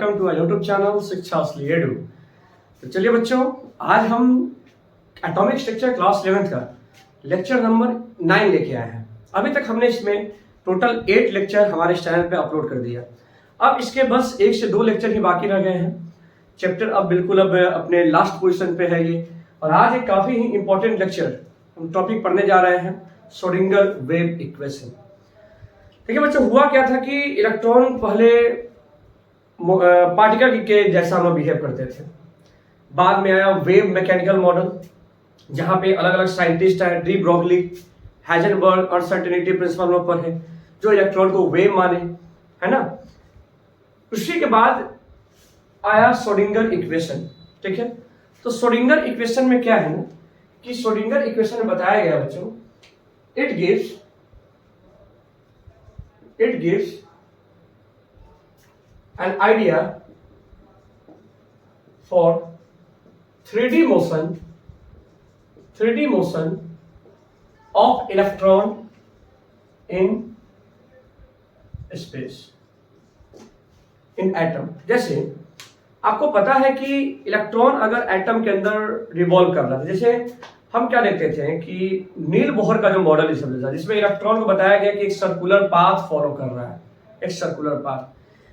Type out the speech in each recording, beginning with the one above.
Welcome to YouTube channel शिक्षा edu. तो चलिए बच्चों, आज हम एटॉमिक स्ट्रक्चर क्लास 11th का लेक्चर नंबर 9 लेके आए हैं। अभी तक हमने इसमें टोटल 8 लेक्चर हमारे चैनल पे अपलोड कर दिया। अब इसके बस 1 से 2 लेक्चर ही बाकी रह गए हैं। चैप्टर अब बिल्कुल अपने लास्ट पोजीशन पे है ये। और आज एक काफी ही इंपॉर्टेंट लेक्चर हम टॉपिक पढ़ने जा रहे हैं, श्रोडिंगर वेव इक्वेशन। देखिए बच्चों, हुआ क्या था कि इलेक्ट्रॉन पहले पार्टिकल के जैसा हम बिहेव करते थे। बाद में आया वेव मैकेनिकल मॉडल, जहां पे अलग अलग साइंटिस्ट है, de Broglie, Heisenberg, uncertainty principle पर है, जो इलेक्ट्रॉन को वेव माने, है ना। उसी के बाद आया श्रोडिंगर इक्वेशन। ठीक है, तो श्रोडिंगर इक्वेशन में क्या है ना कि श्रोडिंगर इक्वेशन में बताया गया बच्चों, it gives an idea for 3D motion of electron in space in atom। जैसे आपको पता है कि इलेक्ट्रॉन अगर एटम के अंदर रिवॉल्व कर रहा है, जैसे हम क्या देखते थे कि नील बोहर का जो मॉडल है जिसमें इलेक्ट्रॉन को बताया गया कि एक सर्कुलर पाथ फॉलो कर रहा है, एक सर्कुलर पाथ।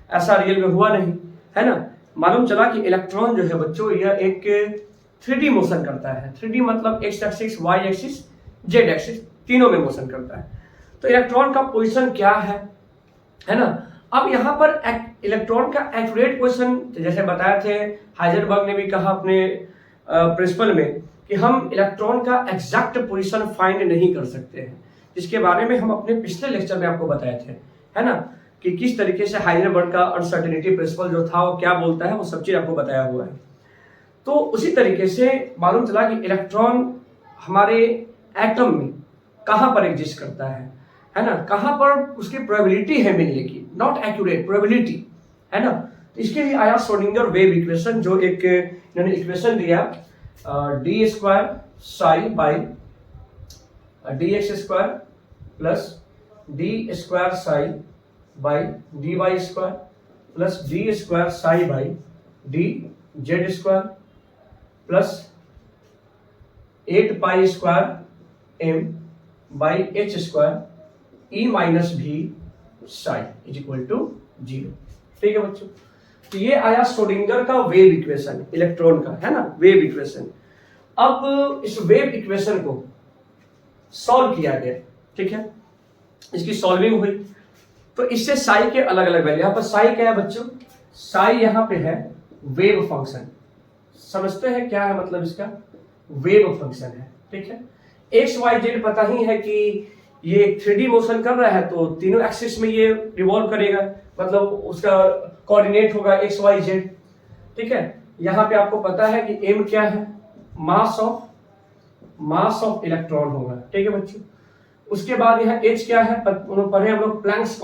ऐसा रियल में हुआ नहीं, है ना। मालूम चला कि इलेक्ट्रॉन जो है बच्चों, यह एक 3D मोशन करता है। 3D मतलब x axis, y axis, z axis, तीनों में मोशन करता है। तो इलेक्ट्रॉन का पोजीशन क्या है ना। अब यहाँ पर इलेक्ट्रॉन का एक्यूरेट पोजीशन जैसे बताए थे, हाइजेनबर्ग ने भी कहा अपने प्रिंसिपल में कि हम इलेक्ट्रॉन का एग्जैक्ट पोजीशन फाइंड नहीं कर सकते हैं, जिसके बारे में हम अपने पिछले लेक्चर में आपको बताए थे, है ना, कि किस तरीके से हाइजेनबर्ग का अनसर्टेनिटी प्रिंसिपल जो था वो क्या बोलता है, वो सब चीज आपको बताया हुआ है। तो उसी तरीके से मालूम चला कि इलेक्ट्रॉन हमारे एटम में कहां पर एग्जिस्ट करता है ना, कहां पर उसकी प्रोबेबिलिटी है मिलने की, नॉट एक्यूरेट, प्रोबेबिलिटी, है ना। तो इसके लिए आया श्रोडिंगर वेव इक्वेशन, जो एक इन्होंने इक्वेशन दिया d square psi by d x square plus d square psi by d y square plus d square psi by d z square plus 8 pi square m by h square E minus V psi is equal to 0। ठीक है बच्चों, तो ये आया Schrodinger का wave equation, electron का, है ना, वेव इक्वेशन। अब इस वेव इक्वेशन को सॉल्व किया गया, ठीक है, इसकी सॉल्विंग हुई। तो इससे साई के अलग अलग वैल्यू, यहां पर साई क्या है बच्चों, साई यहां पे है वेव फंक्शन। समझते हैं क्या है मतलब इसका, वेव फंक्शन है। ठीक है, एक्स वाई जेड पता ही है कि ये 3D मोशन कर रहा है, तो तीनों एक्सिस में ये रिवॉल्व करेगा, मतलब उसका कोऑर्डिनेट होगा एक्स वाई जेड। ठीक है, यहां पे आपको पता है कि एम क्या है, मास ऑफ इलेक्ट्रॉन होगा। ठीक है बच्चों, उसके बाद यह एच क्या है, पढ़े हम लोग, प्लैंक्स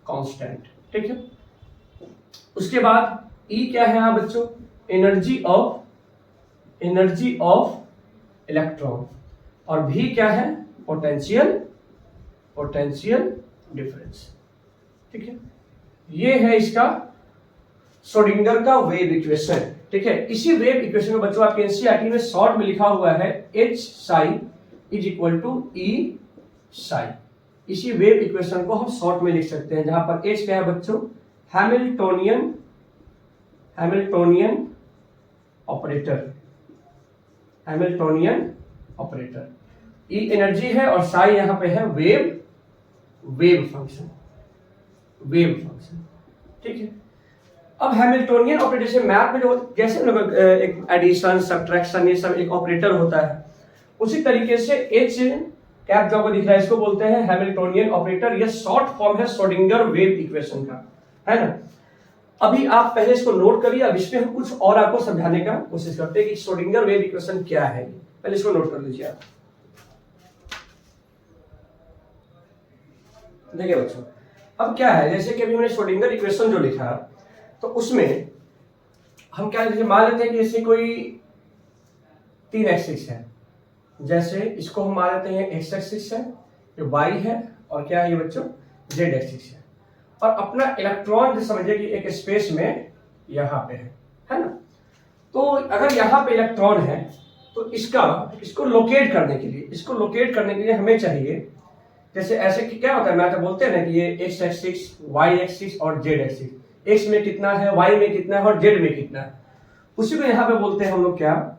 कांस्टेंट। ठीक है, उसके बाद ई क्या है यहाँ बच्चों, एनर्जी ऑफ इलेक्ट्रॉन, और भी क्या है, पोटेंशियल डिफरेंस। ठीक है, ये है इसका श्रोडिंगर का वेव इक्वेशन। ठीक है, इसी वेव इक्वेशन में बच्चों आपके एनसीईआरटी में शॉर्ट में लिखा हुआ है H psi is equal to E psi. इसी वेव इक्वेशन को हम शॉर्ट में लिख सकते हैं, जहां पर एच क्या है बच्चों, हैमिल्टोनियन ऑपरेटर, ई एनर्जी है और साई यहां पे है वेव फंक्शन। ठीक है, अब हैमिल्टोनियन ऑपरेटर से मैथ में जो जैसे एक एडिशन, सब्ट्रैक्शन, ये सब एक ऑपरेटर होता है, उसी तरीके से एच कैप जो आपको दिख रहा है, इसको बोलते हैं हैमिल्टोनियन ऑपरेटर। यह शॉर्ट फॉर्म है श्रोडिंगर वेव इक्वेशन का, है ना। अभी आप पहले इसको नोट करिए, अब इसमें हम कुछ और आपको समझाने का कोशिश करते हैं कि श्रोडिंगर वेव इक्वेशन क्या है। पहले इसको नोट कर लीजिए आप। देखिए बच्चों, अब क्या है, जैसे कि अभी हमने श्रोडिंगर इक्वेशन जो लिखा, तो उसमें हम क्या मान लेते हैं कि जैसे कोई 3 एक्सिस है, जैसे इसको हम मान लेते हैं एक्स एक्सिस है, ये वाई है, और क्या है ये बच्चों, जेड एक्सिस है। और अपना इलेक्ट्रॉन जो समझिए कि एक स्पेस में यहाँ पे है ना। तो अगर यहाँ पे इलेक्ट्रॉन है तो इसको लोकेट करने के लिए हमें चाहिए, जैसे ऐसे कि क्या होता है, मैं तो बोलते हैं ना कि ये एक्स एक्सिस, वाई एक्सिस और जेड एक्सिस, एक्स में कितना है, वाई में कितना है और जेड में कितना है, उसी को यहाँ पे बोलते हैं हम लोग क्या,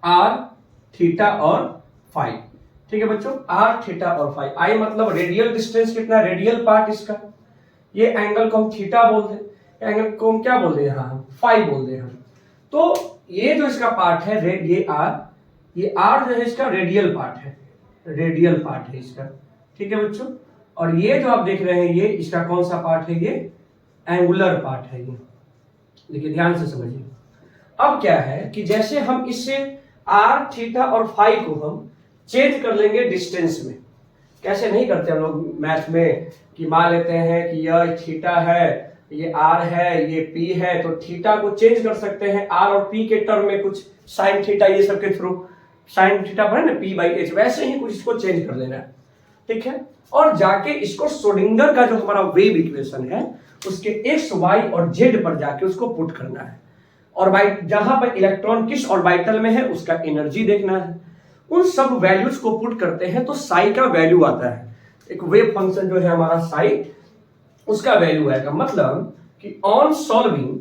आर, थीटा और फाई। ठीक है बच्चों, आर, थीटा और फाई। आई मतलब रेडियल डिस्टेंस कितना, रेडियल पार्ट इसका, ये एंगल को हम थीटा बोल दें, एंगल को हम क्या बोल दें यहाँ, हम फाई बोल दें हम। तो ये जो इसका पार्ट है ये आर जो है इसका रेडियल पार्ट है इसका। ठीक है बच्चों, और ये जो आप देख रहे हैं ये इसका कौन सा पार्ट है, ये एंगुलर पार्ट है ये। देखिए ध्यान से समझिए। अब क्या है कि जैसे हम इससे आर, थीटा और फाई को हम चेंज कर लेंगे डिस्टेंस में, कैसे नहीं करते हम लोग मैथ में कि मान लेते हैं कि यह थीटा है, ये आर है, ये पी है, तो थीटा को चेंज कर सकते हैं आर और पी के टर्म में, कुछ साइन थीटा ये सब के थ्रू, साइन थीटा पर ना पी बाई एच, वैसे ही कुछ इसको चेंज कर लेना है। ठीक है, और जाके इसको श्रोडिंगर का जो हमारा वेव इक्वेशन है उसके एक्स, वाई और जेड पर जाके उसको पुट करना है, और जहां पर इलेक्ट्रॉन किस ऑर्बिटल में है उसका एनर्जी देखना है। उन सब वैल्यूज को पुट करते हैं तो साई का वैल्यू आता है, एक वेव फंक्शन जो है हमारा साई, उसका वैल्यू आएगा। मतलब कि ऑन सॉल्विंग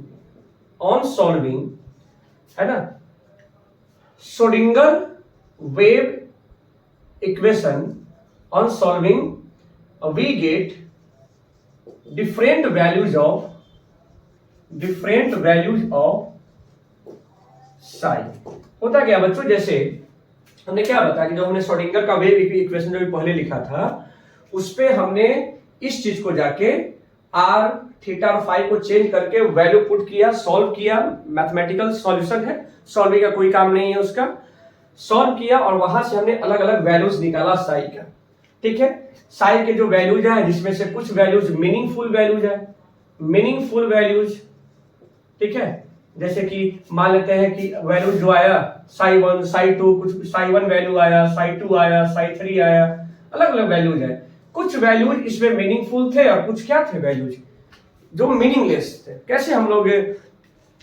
है ना Schrodinger wave equation, on solving we get different values of psi। होता क्या बच्चों, जैसे हमने क्या बताया कि जब हमने श्रोडिंगर का वेव इक्वेशन जो पहले लिखा था उस पे हमने इस चीज को जाके आर, थीटा और फाई को चेंज करके वैल्यू पुट किया, सॉल्व किया, मैथमेटिकल सॉल्यूशन है, सॉल्विंग का कोई काम नहीं है उसका, सॉल्व किया और वहां से हमने अलग अलग वैल्यूज निकाला साई का। ठीक है, साई के जो वैल्यूज हैं जिसमें से कुछ वैल्यूज मीनिंगफुल वैल्यूज, ठीक है, जैसे कि मान लेते हैं कि वैल्यूज जो आया साई 1, साई 2, कुछ साई 1 वैल्यू आया, साई 2 आया, साई 3 आया, अलग अलग वैल्यूज है। कुछ वैल्यूज इसमें मीनिंगफुल थे और कुछ क्या थे वैल्यूज जो मीनिंगलेस थे। कैसे हम लोग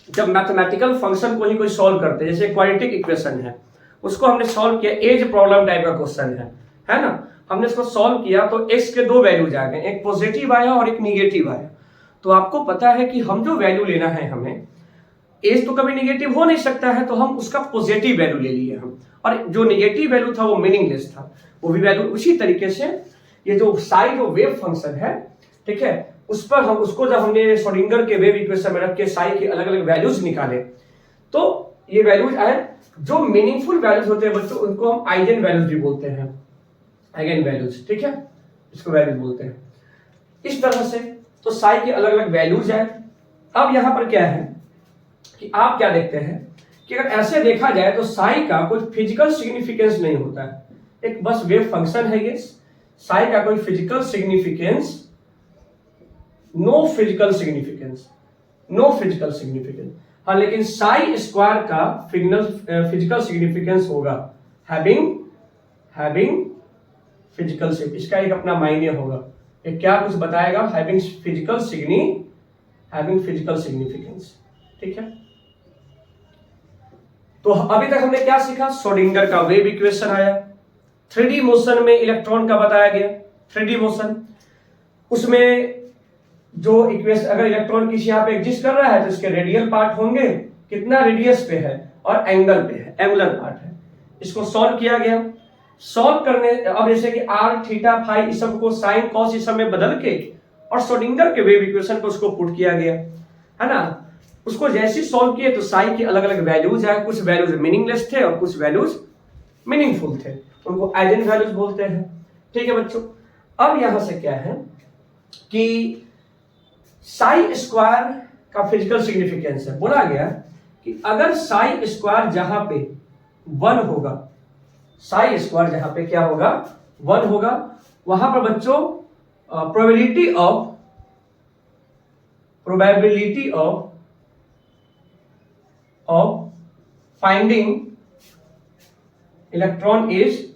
जब मैथमेटिकल फंक्शन को ही कोई सॉल्व करते हैं, जैसे क्वाड्रेटिक इक्वेशन है उसको हमने सॉल्व किया, एज प्रॉब्लम टाइप का क्वेश्चन है ना, हमने इसको सॉल्व किया तो x के दो वैल्यूज आ गए, एक पॉजिटिव आया और एक निगेटिव आया। तो आपको पता है कि हम जो वैल्यू लेना है हमें, एज तो कभी निगेटिव हो नहीं सकता है, तो हम उसका पॉजिटिव वैल्यू ले लिए हम, और जो निगेटिव वैल्यू था वो मीनिंगलेस था, वो भी वैल्यू। उसी तरीके से ये जो साई जो वेव फंक्शन है, ठीक है, उस पर हम उसको जब हमने श्रोडिंगर के वेव इक्वेशन में रख के साई के अलग अलग वैल्यूज निकाले तो ये वैल्यूज आए। जो मीनिंगफुल वैल्यूज होते हैं बच्चों उनको हम आइगन वैल्यूज भी बोलते हैं, आइगन वैल्यूज, ठीक है, इसको वैल्यूज बोलते हैं। इस तरह से तो साई की अलग अलग वैल्यूज हैं। अब यहां पर क्या है कि आप क्या देखते हैं कि अगर ऐसे देखा जाए तो साई का कोई फिजिकल सिग्निफिकेंस नहीं होता है, एक बस वेव फंक्शन है ये, साई का कोई physical significance, no physical significance. हाँ, लेकिन साई स्क्वायर का फिजिकल सिग्निफिकेंस होगा, हैविंग फिजिकल, इसका एक अपना मायने होगा, ये क्या कुछ बताएगा, हैविंग फिजिकल सिग्निफिकेंस। ठीक है, तो अभी तक हमने क्या सीखा, श्रोडिंगर का वेव इक्वेशन आया, 3D मोशन में इलेक्ट्रॉन का बताया गया, 3D मोशन, उसमें जो इक्वेशन, अगर इलेक्ट्रॉन किसी यहाँ पे एग्जिस्ट कर रहा है तो इसके रेडियल पार्ट होंगे, कितना रेडियस पे है और एंगल पे है, एंगुलर पार्ट है। इसको सॉल्व किया गया, सॉल्व करने अब जैसे कि आर, थीटा, फाई इस सब को साइन, कॉस इस सब में बदल के और श्रोडिंगर के वेव इक्वेशन को उसको पुट किया गया, है ना। उसको जैसे ही सॉल्व किए तो साई के अलग अलग वैल्यूज आए, कुछ वैल्यूज मीनिंगलेस थे और कुछ वैल्यूज मीनिंगफुल थे, उनको आइगन वैल्यूज बोलते हैं। ठीक है बच्चों, अब यहां से क्या है कि साई स्क्वायर का फिजिकल सिग्निफिकेंस है, बोला गया कि अगर साई स्क्वायर जहां पे 1 होगा, साई स्क्वायर जहां पे क्या होगा, 1 होगा, वहां पर बच्चों probability of finding electron is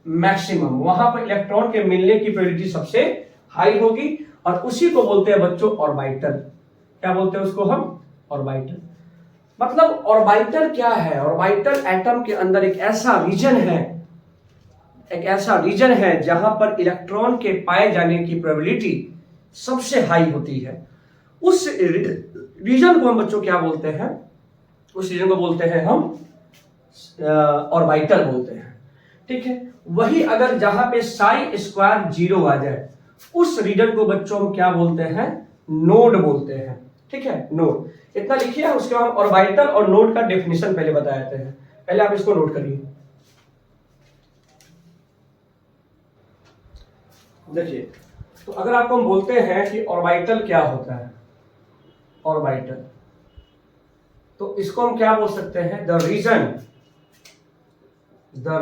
maximum, वहां पर इलेक्ट्रॉन के मिलने की प्रोबेबिलिटी सबसे हाई होगी और उसी को बोलते हैं बच्चों ऑर्बिटल। क्या बोलते हैं उसको हम? ऑर्बिटल। मतलब ऑर्बिटल क्या है? ऑर्बिटल एटम के अंदर एक ऐसा रीजन है जहां पर इलेक्ट्रॉन के पाए जाने की प्रोबेबिलिटी सबसे हाई होती है। उस रीजन को हम बच्चों क्या बोलते हैं? उस रीजन को बोलते हैं हम ऑर्बिटल बोलते हैं। ठीक है, वही अगर जहां पे साई स्क्वायर 0 आ जाए उस रीजन को बच्चों हम क्या बोलते हैं? नोड बोलते हैं। ठीक है, नोड। इतना लिखिए, उसके बाद हम ऑर्बिटल और नोड का डेफिनेशन पहले बता देते हैं। पहले आप इसको नोट करिए। देखिए, तो अगर आपको हम बोलते हैं कि ऑर्बिटल क्या होता है, ऑर्बिटल, तो इसको हम क्या बोल सकते हैं? The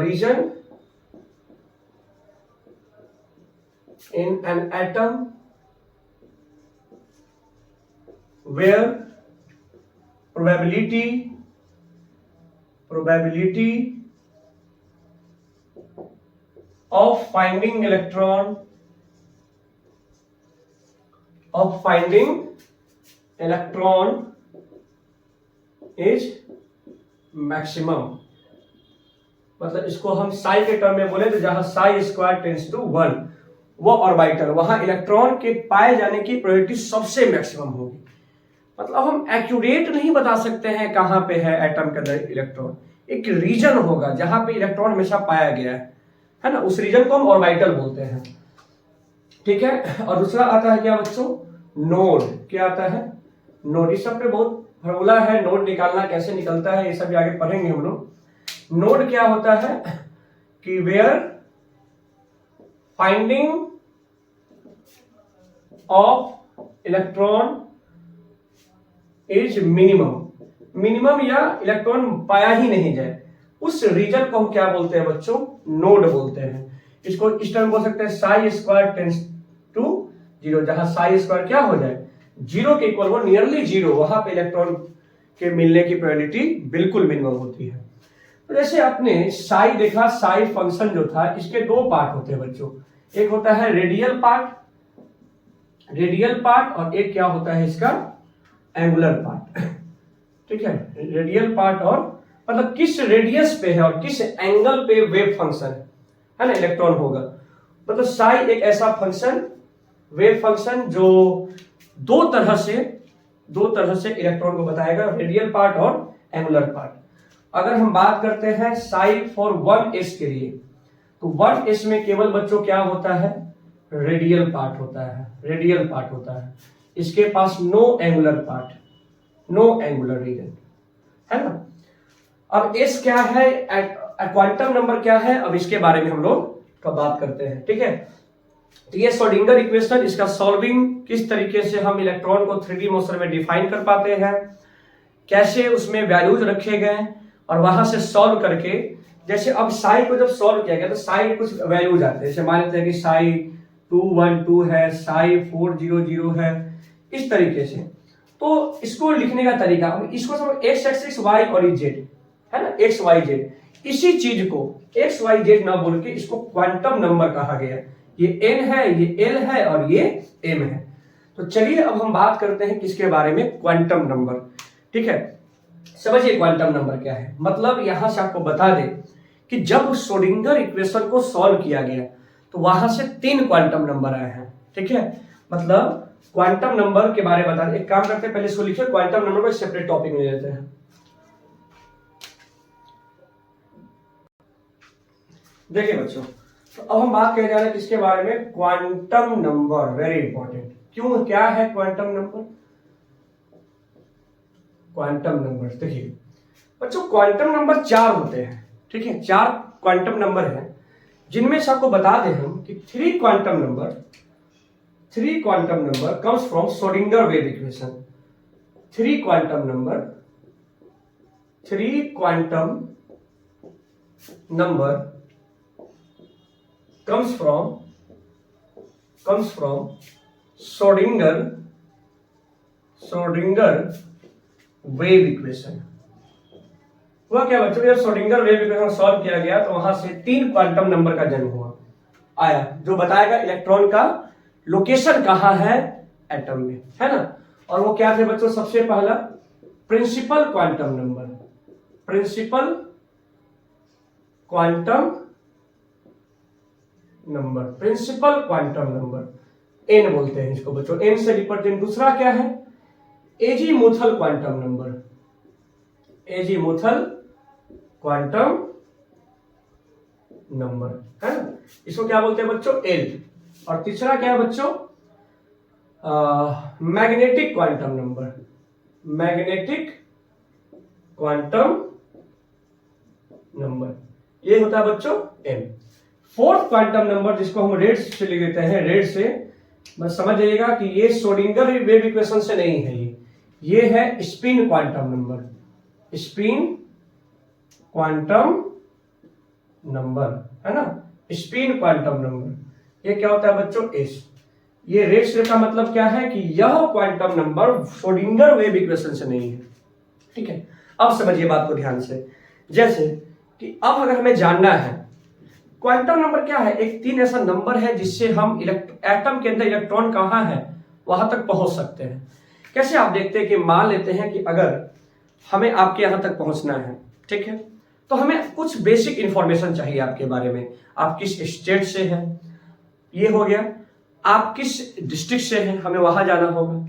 region in an atom where probability of finding electron is maximum। मतलब इसको हम साई के टर्म में बोले तो जहां साई स्क्वायर टेंड्स टू 1, वो ऑर्बिटल, वहां इलेक्ट्रॉन के पाए जाने की प्रोबेबिलिटी सबसे मैक्सिमम होगी। मतलब हम एक्यूरेट नहीं बता सकते हैं कहां पे है एटम के अंदर इलेक्ट्रॉन, एक रीजन होगा जहां पे इलेक्ट्रॉन हमेशा पाया गया है ना, उस रीजन को हम ऑर्बिटल बोलते हैं। ठीक है, और दूसरा आता है क्या बच्चों? नोड। क्या आता है? नोड। इस सब पे बहुत फॉर्मूला है, नोड निकालना कैसे निकलता है ये सब भी आगे पढ़ेंगे हम लोग। नोड क्या होता है कि where finding of electron is minimum या इलेक्ट्रॉन पाया ही नहीं जाए, उस रीजन को हम क्या बोलते हैं बच्चों? नोड बोलते हैं। इसको इस टर्म बोल सकते हैं साई स्क्वायर टेंड्स टू 0, जहां साई स्क्वायर क्या हो जाए? 0 के इक्वल हो, नियरली 0, वहां पे इलेक्ट्रॉन के मिलने की प्रोबेबिलिटी बिल्कुल मिनिमम होती है। तो जैसे आपने साई देखा, साई फंक्शन जो था इसके दो पार्ट होते हैं बच्चों, एक होता है रेडियल पार्ट और एक क्या होता है इसका? Angular part. ठीक है, रेडियल पार्ट और मतलब किस रेडियस पे है और किस एंगल पे वेव फंक्शन है ना इलेक्ट्रॉन होगा। मतलब साई एक ऐसा फंक्शन, वेव फंक्शन जो दो तरह से इलेक्ट्रॉन को बताएगा, रेडियल पार्ट और एंगुलर पार्ट। अगर हम बात करते हैं साई फॉर 1s के लिए, तो 1s में केवल बच्चों क्या होता है? रेडियल पार्ट होता है। इसके पास नो एंगुलर रीजन है ना। अब s क्या है, क्वांटम नंबर क्या है, अब इसके बारे में हम लोग बात करते हैं। ठीक है, तो ये श्रोडिंगर इक्वेशन, इसका सॉल्विंग किस तरीके से हम इलेक्ट्रॉन को 3D मोशन में डिफाइन कर पाते हैं, कैसे उसमें वैल्यूज रखे गए और वहां से सॉल्व करके, जैसे अब साई को जब सॉल्व किया गया तो साई के कुछ वैल्यूज आते हैं, जैसे मान लेते हैं कि साई 212 है, साई 400 है, इस तरीके से। तो इसको लिखने का तरीका, इसको सब एक्स एक्सिस वाई और जेड है ना, एक्स वाई जेड, इसी चीज को एक्स वाई जेड ना बोल के इसको क्वांटम नंबर कहा गया। ये n है, ये l है और ये m है। तो चलिए अब हम बात करते हैं किसके बारे में? Quantum number. ठीक है, समझिए क्वांटम नंबर क्या है। मतलब यहां से आपको बता दें कि जब श्रोडिंगर इक्वेशन को सॉल्व किया गया तो वहां से 3 क्वांटम नंबर आए हैं। ठीक है, मतलब क्वांटम नंबर के बारे में बता दें। एक काम करते हैं, पहले इसको लिखिए, क्वांटम नंबर को सेपरेट टॉपिक में ले लेते हैं। देखिए बच्चों, तो अब हम बात करने जा रहे हैं किसके बारे में? Quantum number. Very important. क्यों, क्या है क्वांटम नंबर? क्वांटम नंबर देखिए बच्चों, क्वांटम नंबर 4 होते हैं। ठीक है, 4 क्वांटम नंबर हैं, जिनमें से आपको बता दें हम कि 3 quantum number comes from Schrodinger wave equation. 3 quantum number comes from Schrodinger wave equation. हुआ क्या बच्चों, जब श्रोडिंगर वेव इक्वेशन सॉल्व किया गया तो वहां से 3 क्वांटम नंबर का जन्म आया, जो बताएगा इलेक्ट्रॉन का लोकेशन कहाँ है एटम में, है ना। और वो क्या थे बच्चों, सबसे पहला principal quantum number, principal quantum number, principal quantum number n बोलते हैं इसको बच्चों, एन से रिप्रेजेंट। दूसरा क्या है, azimuthal quantum number, azimuthal quantum number, है ना, इसको क्या बोलते हैं बच्चों, एल। और तीसरा क्या है बच्चों, magnetic quantum number, magnetic quantum number, ये होता है बच्चों एम। फोर्थ क्वांटम नंबर जिसको हम रेड से लिख देते हैं, रेड से, बस समझ जाइएगा कि ये श्रोडिंगर वेव इक्वेशन से नहीं है, ये है spin quantum number, spin quantum number, है ना, स्पिन क्वांटम नंबर। ये क्या होता है बच्चों, एस। ये रेड से का मतलब क्या है कि यह quantum number Schrodinger wave equation से नहीं है, ठीक है। अब समझिए बात को ध्यान से, जैसे कि अब अगर हमें जानना है क्वांटम नंबर क्या है, एक तीन ऐसा नंबर है जिससे हम एटम के अंदर इलेक्ट्रॉन कहाँ है वहां तक पहुंच सकते हैं। कैसे, आप देखते हैं कि मान लेते हैं कि अगर हमें आपके यहां तक पहुंचना है, ठीक है, तो हमें कुछ बेसिक इंफॉर्मेशन चाहिए आपके बारे में। आप किस स्टेट से हैं, ये हो गया, आप किस डिस्ट्रिक्ट से हैं, हमें वहां जाना होगा,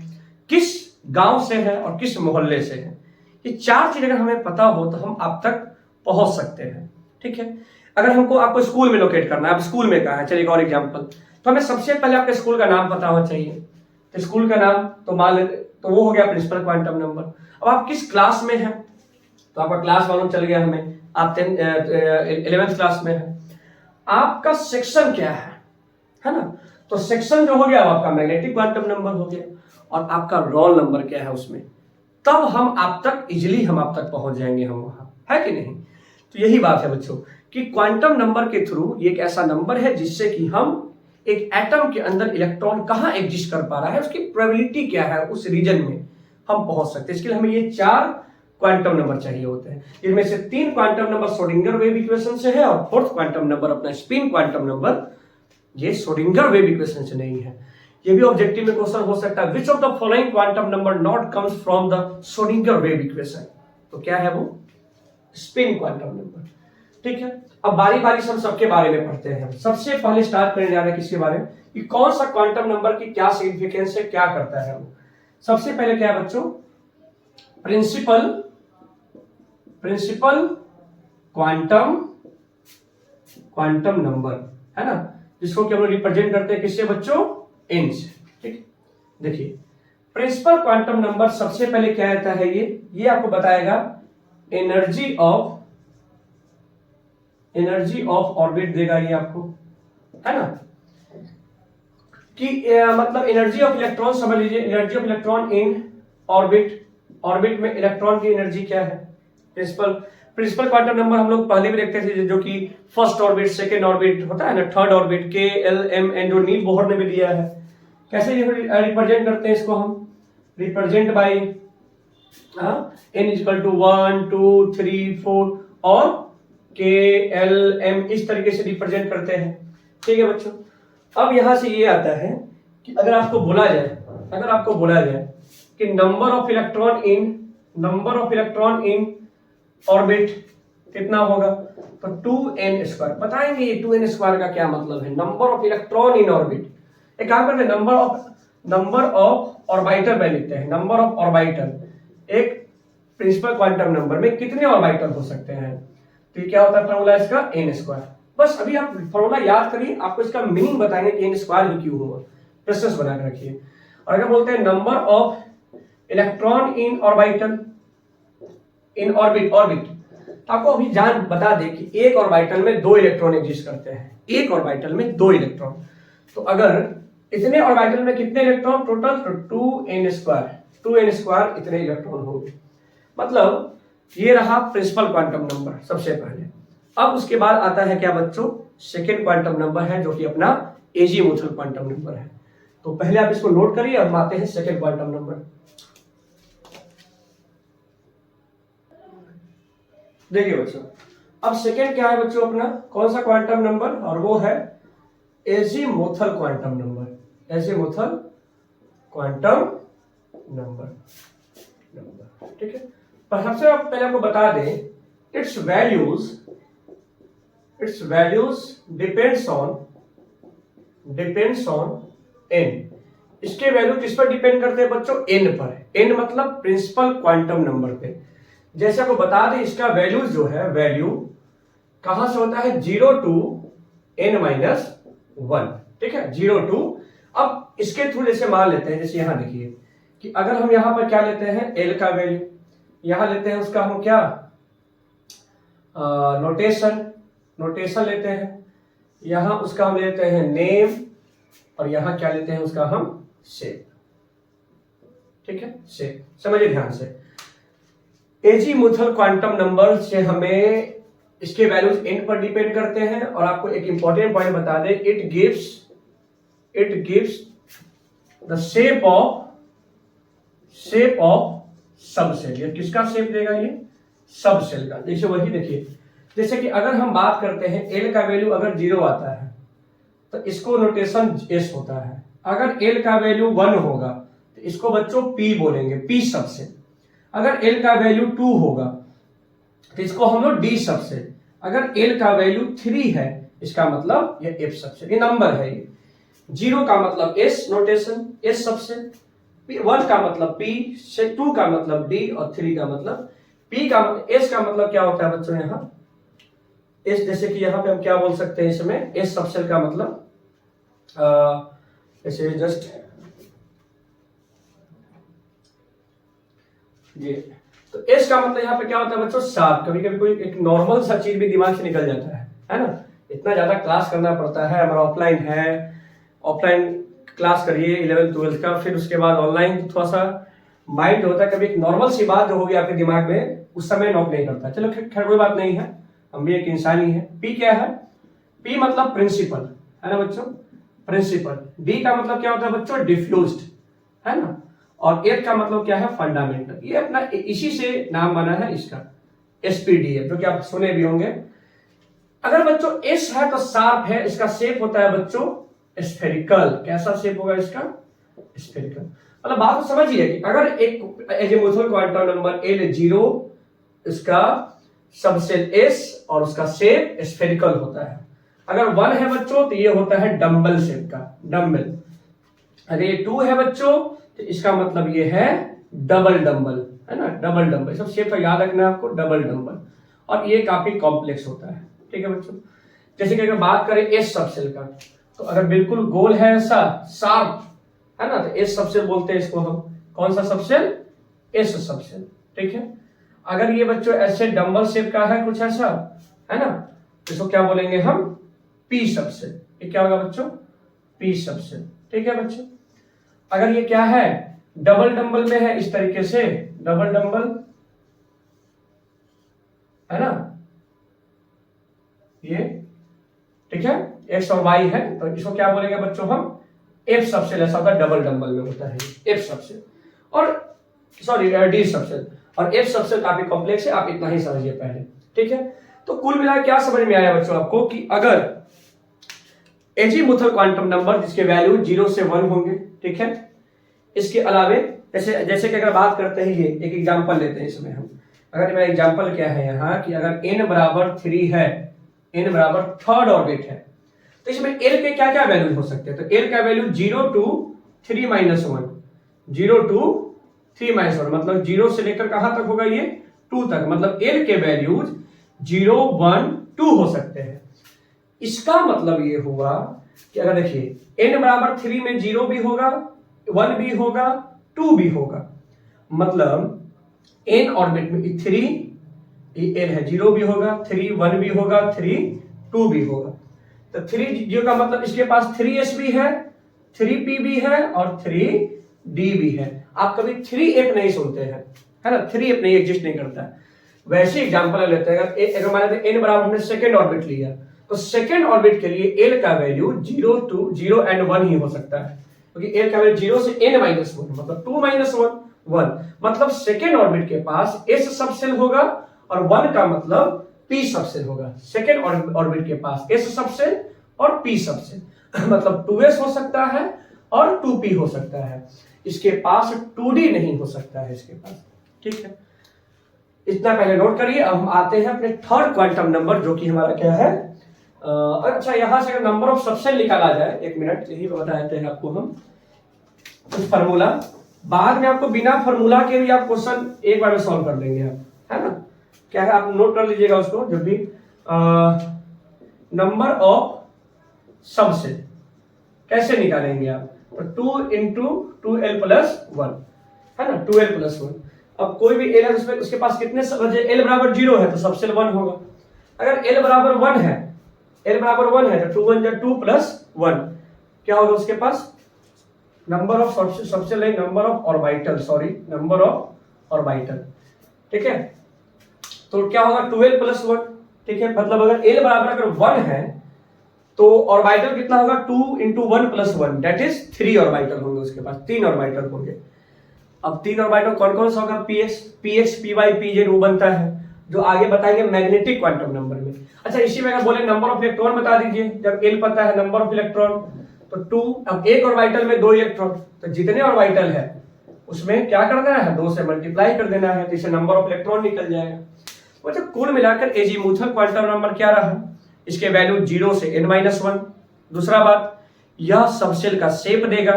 किस गांव से है और किस मोहल्ले से है। ये चार चीज अगर हमें पता हो तो हम आप तक पहुंच सकते हैं, ठीक है। अगर हमको आपको स्कूल में लोकेट करना है, आप स्कूल में कहाँ है, चलिए और एग्जांपल, तो हमें सबसे पहले आपके स्कूल का नाम पता होना चाहिए। तो स्कूल का नाम तो मान लेते, तो वो हो गया प्रिंसिपल क्वांटम नंबर। अब आप किस क्लास में हैं, तो आपका क्लास मालूम चल गया हमें, आप 11th क्लास में है। आपका सेक्शन क्या है ना, तो सेक्शन जो हो गया वो आपका मैग्नेटिक क्वांटम नंबर हो गया, और आपका रोल नंबर क्या है उसमें, तब हम आप तक इजिली हम आप तक पहुंच जाएंगे हम वहां, है कि नहीं। तो यही बात है बच्चों कि क्वांटम नंबर के थ्रू ये एक ऐसा नंबर है जिससे कि हम एक एटम के अंदर इलेक्ट्रॉन कहाँ एग्जिस्ट कर पा रहा है, उसकी प्रोबेबिलिटी क्या है, उस रीजन में हम पहुंच सकते हैं। इसके लिए हमें ये चार क्वांटम नंबर चाहिए होते हैं। इनमें से तीन quantum number Schrodinger wave equation से है, और फोर्थ क्वांटम नंबर अपना स्पिन क्वांटम नंबर ये श्रोडिंगर वेव इक्वेशन से नहीं है। ये भी ऑब्जेक्टिव में क्वेश्चन हो सकता है, which of the following quantum number not comes from the Schrodinger wave equation, तो क्या है वो, स्पिन क्वांटम नंबर, ठीक है। अब बारी बारी से हम सबके बारे में पढ़ते हैं। सबसे पहले स्टार्ट करने जा रहे हैं किसके बारे में, कि कौन सा क्वांटम नंबर की क्या सिग्निफिकेंस है, क्या करता है वो। सबसे पहले क्या है बच्चों, प्रिंसिपल क्वांटम नंबर, है ना, जिसको कि हम लोग रिप्रेजेंट करते हैं किससे बच्चों, एन से, ठीक। देखिए प्रिंसिपल क्वांटम नंबर सबसे पहले क्या आता है, ये आपको बताएगा एनर्जी ऑफ ऑर्बिट देगा ये आपको, है ना, कि मतलब एनर्जी ऑफ इलेक्ट्रॉन, समझ लीजिए energy of electron in orbit में इलेक्ट्रॉन की एनर्जी क्या है। प्रिंसिपल क्वांटम नंबर हम लोग पहले भी देखते थे, जो कि फर्स्ट ऑर्बिट, सेकेंड ऑर्बिट होता है ना, थर्ड ऑर्बिट, के एल एम एन, जो नील बोहर ने भी दिया है। कैसे रिप्रेजेंट करते हैं इसको, हम represent by n equal to 1 2 3 4 और के एल एम, इस तरीके से रिप्रेजेंट करते हैं, ठीक है बच्चों। अब यहां से ये आता है कि अगर आपको बोला जाए कि number of electron in orbit कितना होगा, तो 2n स्क्वायर। बताएंगे ये 2n स्क्वायर का क्या मतलब है, number of electron in orbit. एक काम करते हैं, नंबर ऑफ ऑर्बिटर पे लिखते हैं, नंबर ऑफ ऑर्बिटर एक प्रिंसिपल क्वांटम नंबर में कितने ऑर्बिटर हो सकते हैं, तो ये क्या होता है फॉर्मूला इसका, n स्क्वायर। बस अभी आप फॉर्मूला याद करिए, आपको इसका मीनिंग बताएंगे कि n स्क्वायर ही क्यों हुआ, प्रश्न बना के रखिए। और अगर बोलते हैं number of electron in orbital in orbit, आपको अभी बता दे कि एक ऑर्बिटल में 2 इलेक्ट्रॉन एग्जिस्ट करते हैं, एक ऑर्बिटल में 2 इलेक्ट्रॉन। तो अगर इतने ऑर्बिटल में कितने इलेक्ट्रॉन टोटल, तो 2n स्क्वायर इतने इलेक्ट्रॉन होंगे। मतलब ये रहा प्रिंसिपल क्वांटम नंबर सबसे पहले। अब उसके बाद आता है क्या बच्चों, सेकेंड क्वांटम नंबर है, जो कि अपना एजीमुथल क्वांटम नंबर है। तो पहले आप इसको नोट करिए, अब आते हैं सेकेंड क्वांटम नंबर। देखिए बच्चों, अब सेकेंड क्या है बच्चों अपना, कौन सा क्वांटम नंबर, और वो है azimuthal quantum number. Azimuthal quantum number. ठीक है, पर सबसे पहले आपको बता दें it's values depends on an. इसके वैल्यू किस पर डिपेंड करते हैं बच्चों? एन पर। एन मतलब प्रिंसिपल क्वांटम नंबर पे। जैसे आपको बता दें इसका वैल्यूज जो है, वैल्यू कहां से होता है? 0 to n-1। ठीक है, 0 to। अब इसके थ्रू जैसे मान लेते हैं, जैसे यहां देखिए कि अगर हम यहां पर क्या लेते हैं? एल का वैल्यू, यहां लेते हैं उसका हम क्या नोटेशन लेते हैं, यहां उसका हम लेते हैं नेम, और यहां क्या लेते हैं उसका हम शेप। ठीक है, शेप समझिए ध्यान से। एजीमुथल क्वांटम नंबर से हमें इसके वैल्यूज एन पर डिपेंड करते हैं। और आपको एक इंपॉर्टेंट पॉइंट बता दें, it gives the shape of subshell. ये किसका शेप देगा? ये सबसेल का। जैसे वही देखिए, जैसे कि अगर हम बात करते हैं एल का वैल्यू अगर 0 आता है तो इसको नोटेशन एस होता है। अगर एल का वैल्यू 1 होगा तो इसको बच्चों पी बोलेंगे, पी सबसेल। अगर एल का वैल्यू 2 होगा तो इसको हम लोग डी सबसेल। अगर एल का वैल्यू 3 है इसका मतलब ये एफ सबसेल। ये नंबर है, ये 0 का मतलब एस नोटेशन, एस सबसेल। 1 का मतलब पी, 2 का मतलब डी, और 3 का मतलब पी का। एस का मतलब क्या होता है बच्चों? यहाँ एस, जैसे कि यहाँ पे हम क्या बोल सकते हैं इसमें? एस सबसेल का मतलब जैसे जस्ट ये, तो एस का मतलब यहाँ पे क्या होता है बच्चों? शार्प। कभी कभी कोई एक नॉर्मल सा चीज भी दिमाग से निकल जाता है ना। इतना ज्यादा क्लास करना पड़ता है, हमारा ऑफलाइन है, ऑफलाइन क्लास करिए 11th 12th का, फिर उसके बाद ऑनलाइन थोड़ा सा माइंड होता है, कभी एक नॉर्मल सी बात जो होगी आपके दिमाग में उस समय नॉक नहीं करता। चलो खैर कोई बात नहीं है, हम भी एक इंसान ही है। पी क्या है? पी मतलब प्रिंसिपल है ना बच्चों, प्रिंसिपल। डी का मतलब क्या होता है बच्चों? डिफ्यूज्ड है ना। और एफ का मतलब क्या है? फंडामेंटल। ये अपना इसी से नाम बना है इसका, एसपीडीएफ, जो कि आप सुने भी होंगे। अगर बच्चों एस है तो शार्प है, इसका शेप होता है बच्चों स्फेरिकल। कैसा शेप होगा इसका? स्फेरिकल। मतलब बात तो समझिए कि अगर एक एजीमुथल क्वांटम नंबर एल 0, इसका सबसेल एस और उसका शेप स्फेरिकल होता है। अगर 1 है बच्चों तो ये होता है डम्बल शेप का, डम्बल। अगर ये 2 है बच्चों तो इसका मतलब ये है डबल डम्बल है ना, डबल डम्बल। सब शेप का याद रखना है आपको, डबल डम्बल। और ये काफी कॉम्प्लेक्स होता है। ठीक है बच्चों, जैसे कि अगर बात करें एस सबसेल का, तो अगर बिल्कुल गोल है ऐसा शार्प है ना, तो एस सबसेल बोलते हैं इसको हम। कौन सा सबसेल? S subshell. ठीक है, अगर ये बच्चों ऐसे डम्बल शेप का है कुछ ऐसा है ना, इसको क्या बोलेंगे हम? P subshell. ये क्या होगा बच्चों? P subshell. ठीक है बच्चों, अगर ये क्या है? डबल डम्बल में है इस तरीके से, डबल डम्बल है ना ये। ठीक है, एक्स और वाई है तो इसको क्या बोलेंगे बच्चों हम? F subshell. ऐसा होता है डबल डम्बल में होता है एफ सबसेल, और सॉरी डी सबसेल। और एफ सबसेल काफी कॉम्प्लेक्स है, आप इतना ही समझिए पहले। ठीक है, तो कुल मिलाकर क्या समझ में आया बच्चों आपको कि अगर एजीमुथल क्वांटम नंबर जिसके वैल्यू 0 से 1 होंगे, ठीक है, इसके अलावे जैसे कि अगर बात करते हैं, ये एक एग्जांपल लेते हैं इसमें हम। अगर मेरा एग्जांपल क्या है यहाँ कि अगर n बराबर 3 है, n बराबर थर्ड ऑर्बिट है, तो इसमें l के क्या क्या वैल्यू हो सकते हैं? तो l का वैल्यू 0 to 3 - 1, 0 to 3 - 1 मतलब 0 से लेकर कहां तक होगा? ये 2 तक। मतलब l के वैल्यूज 0, 1, 2 हो सकते हैं। इसका मतलब ये हुआ कि अगर देखिए n बराबर 3 में 0 भी होगा, 1 भी होगा, 2 भी होगा। मतलब n ऑर्बिट में 3 l है, 0 भी होगा, 3 1 भी होगा, 3 2 भी होगा। तो 3 0 का मतलब इसके पास 3s भी है, 3p भी है और 3d भी है। आप कभी 3f नहीं सुनते हैं है ना, 3f नहीं एग्जिस्ट नहीं करता है। वैसे एग्जांपल लेते हैं, अगर मान लेते हैं n बराबर हमने सेकंड ऑर्बिट लिया, तो सेकंड ऑर्बिट के लिए l का वैल्यू 0 and 1 ही हो सकता है, क्योंकि l का वैल्यू 0 से n - 1 मतलब 2 - 1 मतलब सेकंड ऑर्बिट के पास s सबसेल होगा और 1 का मतलब p सबसेल होगा। सेकंड ऑर्बिट के पास s सबसेल और p सबसेल मतलब 2s हो सकता है और 2p हो सकता है, इसके पास 2d नहीं हो सकता है इसके पास। ठीक है, इतना पहले नोट करिए। अब हम आते हैं अपने थर्ड क्वांटम नंबर, जो कि हमारा क्या है, अच्छा यहां से अगर नंबर ऑफ सबसेल निकाला जाए, एक मिनट यही बता देते हैं आपको हम कुछ फार्मूला, बाद में आपको बिना फार्मूला के भी आप क्वेश्चन एक बार में सॉल्व कर लेंगे आप, है ना। क्या है, आप नोट कर लीजिएगा उसको जब भी। नंबर ऑफ सबसेल कैसे निकालेंगे आप, तो 2 इंटू 2l प्लस 1, है ना, 2l प्लस 1। अब कोई भी l है उसमें, उसके पास कितने l बराबर 0 है तो सबसेल 1 होगा। अगर l बराबर 1 है, l बराबर 1 है तो 2 1 जा 2 प्लस 1 क्या होगा उसके पास, नंबर ऑफ सबसेल है, number of orbital, sorry number of orbital. ठीक है, तो क्या होगा 12 प्लस 1। ठीक है, मतलब अगर l बराबर अगर 1 है तो ऑर्बिटल कितना होगा, 2 into 1 plus 1 that is 3 orbital होंगे उसके पास, 3 ऑर्बिटल होंगे। अब 3 ऑर्बिटल कौन कौन सा होगा, px py pz वो बनता है, जो आगे बताएंगे मैग्नेटिक क्वांटम नंबर में। अच्छा इसी में अगर बोले नंबर ऑफ इलेक्ट्रॉन बता दीजिए, जब l पता है नंबर ऑफ इलेक्ट्रॉन तो 2, अब एक ऑर्बिटल में 2 इलेक्ट्रॉन, तो जितने ऑर्बिटल है उसमें क्या करना है, 2 से मल्टीप्लाई कर देना है, तो इससे नंबर ऑफ इलेक्ट्रॉन निकल जाएगा। तो कुल मिलाकर एजीमुथल क्वांटम नंबर क्या रहा, इसके वैल्यू 0 से n-1। दूसरा बात, यह सबसेल का शेप देगा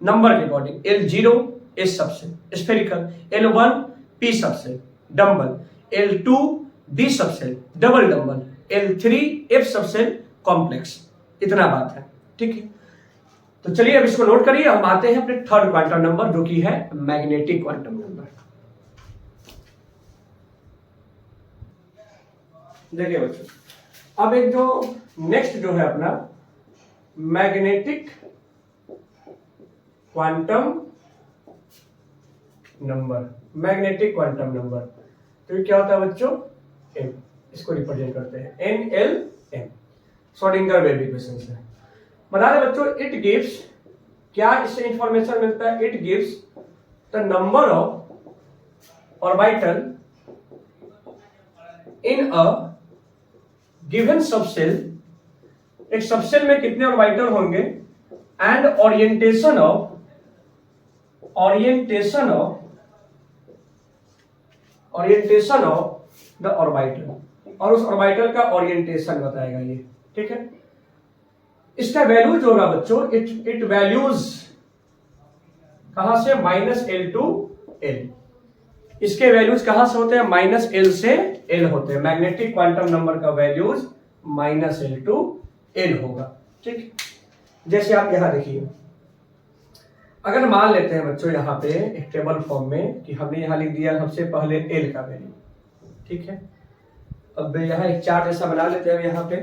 नंबर के according, L0 S subshell spherical, L1 P subshell dumbbell, L2 D subshell double dumbbell, L3 F subshell complex. इतना बात है। ठीक है, तो चलिए अब इसको नोट करिए। हम आते हैं अपने थर्ड क्वांटम नंबर, जो कि है मैग्नेटिक क्वांटम नंबर। देखिए बच्चों, अब एक जो नेक्स्ट जो है अपना magnetic quantum number, magnetic quantum number, तो ये क्या होता है बच्चों, m, इसको रिप्रेजेंट करते हैं NLM, श्रोडिंगर वेव इक्वेशन से। बता दें बच्चों, इट गिव्स, क्या इससे इंफॉर्मेशन मिलता है, it gives the number of orbital in a given subshell, एक सबसेल में कितने ऑर्बिटल होंगे, and orientation of the orbital, और उस ऑर्बिटल का ओरिएंटेशन बताएगा ये। ठीक है, इसका वैल्यू जो होगा बच्चों, इट वैल्यूज कहां से, -l टू l, इसके वैल्यूज कहां से होते हैं, -l से l होते हैं। मैग्नेटिक क्वांटम नंबर का वैल्यूज -l टू l होगा। ठीक, जैसे आप यहां देखिए, अगर मान लेते हैं बच्चों यहां पे एक टेबल फॉर्म में कि हमने यहां लिख दिया सबसे पहले l का वैल्यू। ठीक है, अब यहां एक चार्ट जैसा बना लेते हैं यहां पे,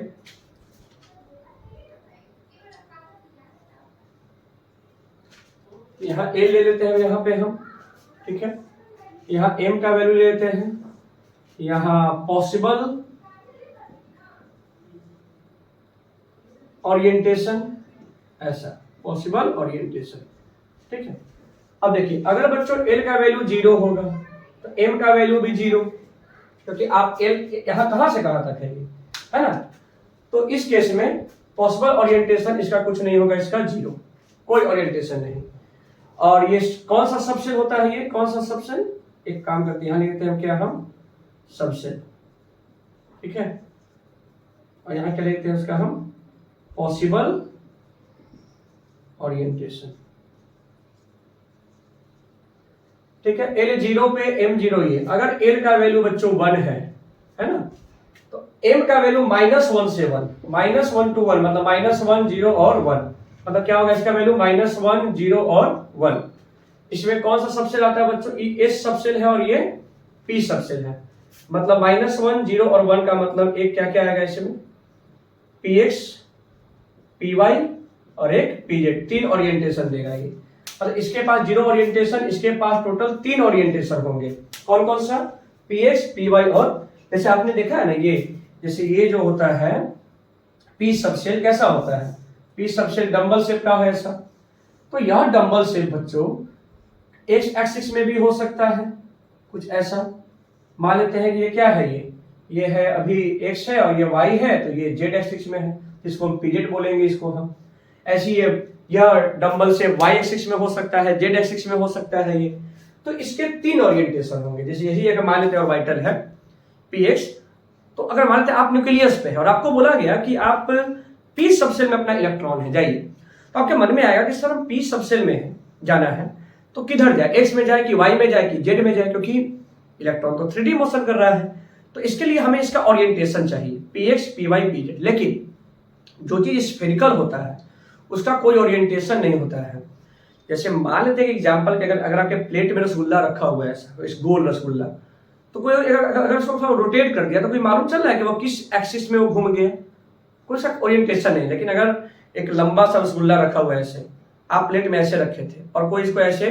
यहां l ले लेते हैं यहां पे हम। ठीक है, यहां m का वैल्यू ले लेते हैं, यहां पॉसिबल ओरिएंटेशन, ऐसा पॉसिबल ओरिएंटेशन। ठीक है, अब देखिए अगर बच्चों l का वैल्यू 0 होगा तो m का वैल्यू भी 0, क्योंकि आप l यहां कहां से कहां तक है ना, तो इस केस में पॉसिबल ओरिएंटेशन इसका कुछ नहीं होगा, इसका 0, कोई ओरिएंटेशन नहीं। और ये कौन सा सबसेल होता है, ये कौन सा सबसेल, एक काम करते हैं, यहां लिखते हैं क्या हम, सबसेल। ठीक है, और यहां क्या लिखते हैं उसका हम, पॉसिबल ओरिएंटेशन। ठीक है, L 0 पे M 0 ये, अगर L का वैल्यू बच्चों 1 है ना, तो M का वैल्यू -1 से 1, -1 to 1 मतलब -1 0 और 1, मतलब क्या होगा इसका वैल्यू -1 0 और 1। इसमें कौन सा सबसेल आता है बच्चों, S सबसेल है और ये P सबसेल है, मतलब -1 0 और 1 का मतलब एक क्या क्या आएगा इसमें, px py और एक pz, 3 ओरिएंटेशन देगा ये। और इसके पास 0 ओरिएंटेशन, इसके पास टोटल 3 ओरिएंटेशन होंगे, कौन कौन सा, px py और, जैसे आपने देखा है ना ये, जैसे ये जो होता है p सबसेल कैसा होता है, p सबसेल डंबल शेप का है ऐसा, तो यह डंबल शेप बच्चों x एक्सिस में भी हो सकता है कुछ ऐसा, मान लेते हैं कि ये क्या है, ये है अभी x है और ये y है, तो ये z एक्सिस में है, इसको हम pz बोलेंगे इसको हम। ऐसी ये यह डंबल से y एक्सिस में हो सकता है, z एक्सिस में हो सकता है ये। तो इसके 3 ओरिएंटेशन होंगे। जैसे यही अगर मान लेते हैं ऑर्बिटल है px, तो अगर मान लेते हैं आप न्यूक्लियस पे है और आपको बोला गया कि आप p सबसेल में अपना इलेक्ट्रॉन है जाइए, तो आपके मन में आएगा कि सर हम p सबसेल में जाना है तो किधर जाए, x में जाए कि y में जाए कि z में जाए, क्योंकि इलेक्ट्रॉन तो 3D मोशन कर रहा है। तो इसके लिए हमें इसका ओरिएंटेशन चाहिए px, py, pz। लेकिन जो चीज स्फेरिकल होता है उसका कोई ओरिएंटेशन नहीं होता है। जैसे मान लेते हैं एग्जाम्पल के अगर आपके प्लेट में रसगुल्ला रखा हुआ है ऐसा, इस गोल रसगुल्ला, तो कोई अगर उसको रोटेट कर दिया तो कोई मालूम चल रहा है कि वो किस एक्सिस में वो घूम गया, कोई सा ओरिएंटेशन नहीं। लेकिन अगर एक लंबा सा रसगुल्ला रखा हुआ है ऐसे, आप प्लेट में ऐसे रखे थे और कोई इसको ऐसे